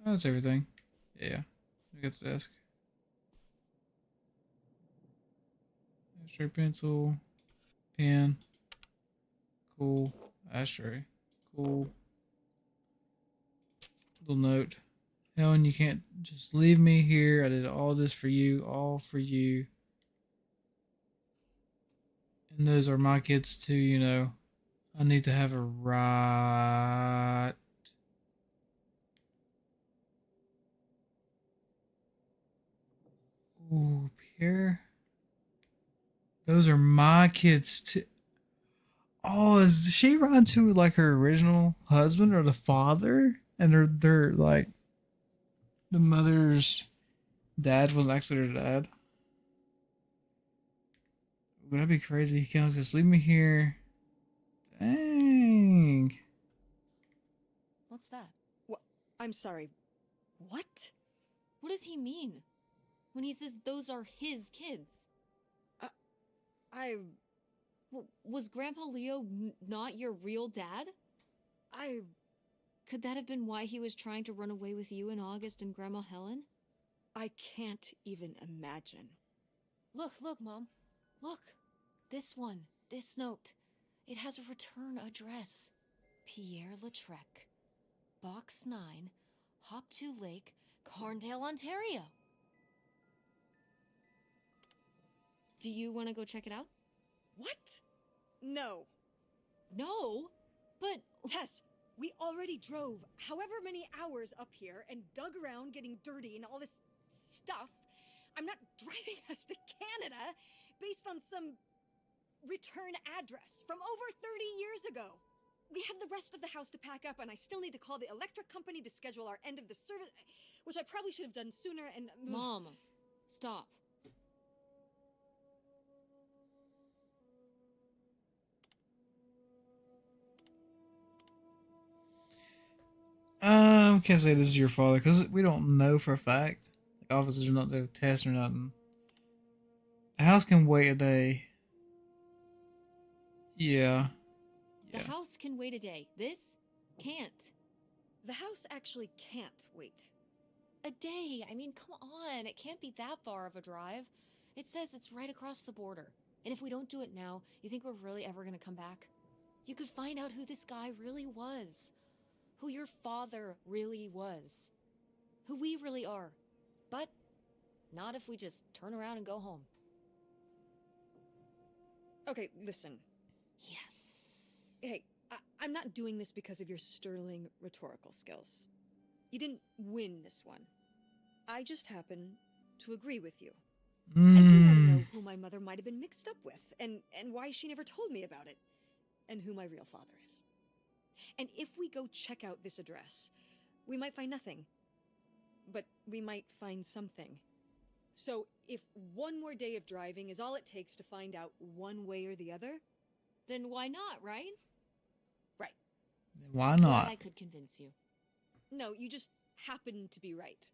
Oh, that's everything. Yeah. We got the desk. Ashtray, pencil, pen. Cool. Ashtray. Cool. Little note. Helen, you can't just leave me here. I did all this for you. All for you. And those are my kids too, you know. I need to have a right. Ooh, Pierre. Those are my kids too. Oh, is she run to like her original husband or the father? And they're like the mother's dad wasn't actually her dad. Would that be crazy? He can't just leave me here. Dang. What's that? What? I'm sorry. What? What does he mean? When he says those are his kids? I... Was Grandpa Leo not your real dad? Could that have been why he was trying to run away with you and August and Grandma Helen? I can't even imagine. Look, Mom. Look. This one. This note. It has a return address. Pierre Lautrec. Box 9, Hop 2 Lake, Carndale, Ontario. Do you want to go check it out? What? No. No, but... Tess, we already drove however many hours up here and dug around getting dirty and all this stuff. I'm not driving us to Canada based on some return address from over 30 years ago. We have the rest of the house to pack up, and I still need to call the electric company to schedule our end of the service, which I probably should have done sooner, and... Mom, stop. Can't say this is your father because we don't know for a fact. Like officers are not doing tests or nothing. The house can wait a day. Yeah. The house can wait a day. This can't. The house actually can't wait. A day? I mean, come on. It can't be that far of a drive. It says it's right across the border. And if we don't do it now, you think we're really ever gonna come back? You could find out who this guy really was. Who your father really was. Who we really are. But not if we just turn around and go home. Okay, listen. Yes. Hey, I'm not doing this because of your sterling rhetorical skills. You didn't win this one. I just happen to agree with you. I do want to know who my mother might have been mixed up with, and why she never told me about it, and who my real father is. And if we go check out this address, we might find nothing. But we might find something. So if one more day of driving is all it takes to find out one way or the other... Then why not, right? Right. Why Glad not? I could convince you. No, you just happen to be right.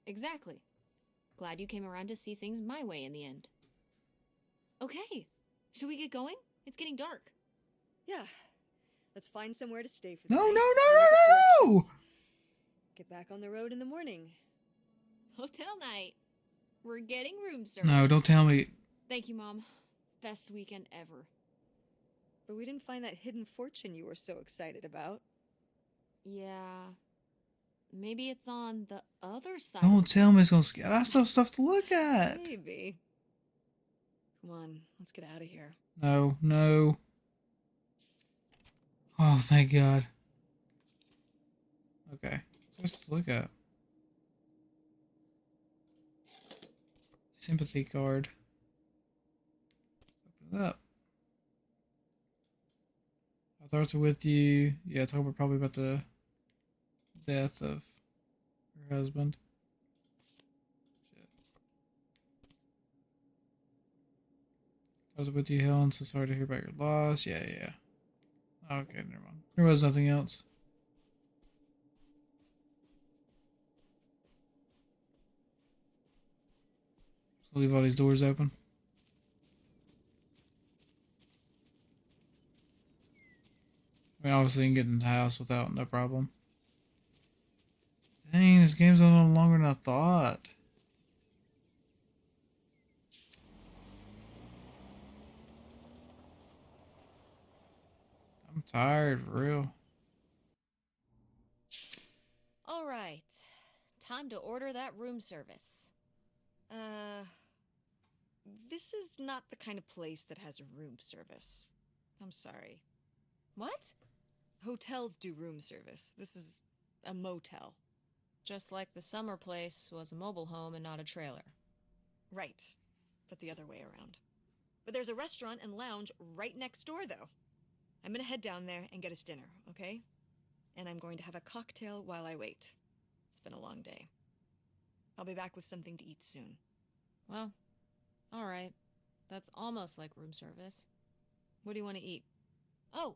Exactly. Glad you came around to see things my way in the end. Okay. Should we get going? It's getting dark. Yeah. Let's find somewhere to stay for the No, night. no, no, no, no! Get back on the road in the morning. Hotel night. We're getting room service. No, don't tell me. Thank you, Mom. Best weekend ever. But we didn't find that hidden fortune you were so excited about. Yeah. Maybe it's on the other side. Don't tell me it's gonna scare. I still have stuff to look at. Maybe. Come on, let's get out of here. No, no. Oh, thank God. Okay, just look at. Sympathy card. Open it up. Our thoughts are with you. Yeah, talk about probably about the death of her husband. Shit. Thoughts are with you, Helen. So sorry to hear about your loss. Yeah, yeah. Okay, never mind. There was nothing else. Leave all these doors open. I mean, obviously, you can get in the house without no problem. Dang, this game's going on longer than I thought. I'm tired, for real. All right. Time to order that room service. This is not the kind of place that has a room service. I'm sorry. What? Hotels do room service. This is a motel. Just like the summer place was a mobile home and not a trailer. Right, but the other way around. But there's a restaurant and lounge right next door, though. I'm gonna head down there and get us dinner, okay? And I'm going to have a cocktail while I wait. It's been a long day. I'll be back with something to eat soon. Well, all right. That's almost like room service. What do you want to eat? Oh,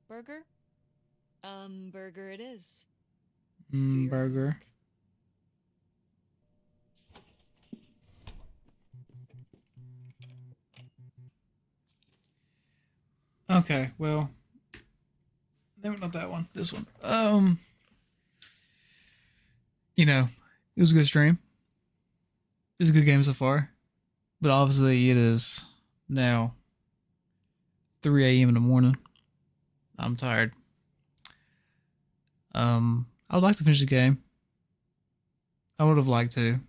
burger? Burger it is. Do your Burger. Okay, well, no, not that one. This one. You know, it was a good stream. It was a good game so far, but obviously it is now 3 a.m. in the morning. I'm tired. I would like to finish the game. I would have liked to,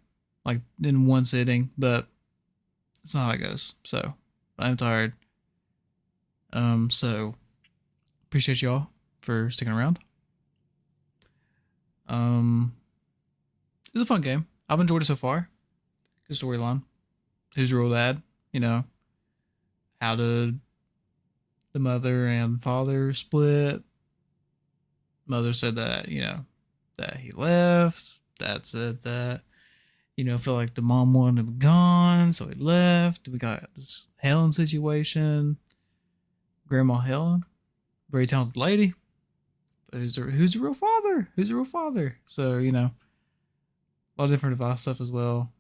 like in one sitting, but it's not how it goes. So I'm tired. So appreciate y'all for sticking around. It's a fun game. I've enjoyed it so far. Good storyline. Who's your real dad? You know, how did the mother and father split? Mother said that, you know, that he left. Dad said that, you know, felt like the mom wanted him gone, so he left. We got this Helen situation. Grandma Helen, very talented lady. Who's the real father? Who's the real father? So, you know, a lot of different advice stuff as well.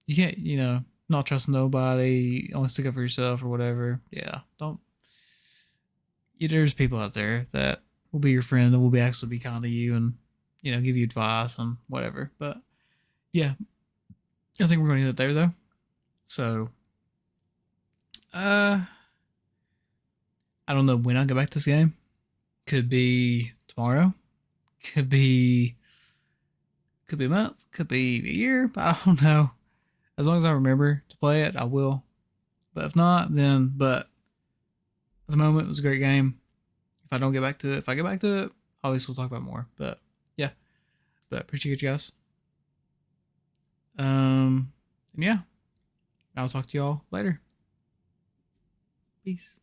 You can't, you know, not trust nobody, only stick up for yourself or whatever. Yeah, don't. Yeah, there's people out there that will be your friend and will be actually be kind to you and, you know, give you advice and whatever. But yeah, I think we're going to end it there though. So, I don't know when I'll get back to this game. Could be tomorrow. Could be a month. Could be a year. But I don't know. As long as I remember to play it, I will. But if not, then. But at the moment, it was a great game. If I don't get back to it, if I get back to it, obviously we'll talk about more. But yeah. But appreciate you guys. And yeah. I'll talk to y'all later. Peace.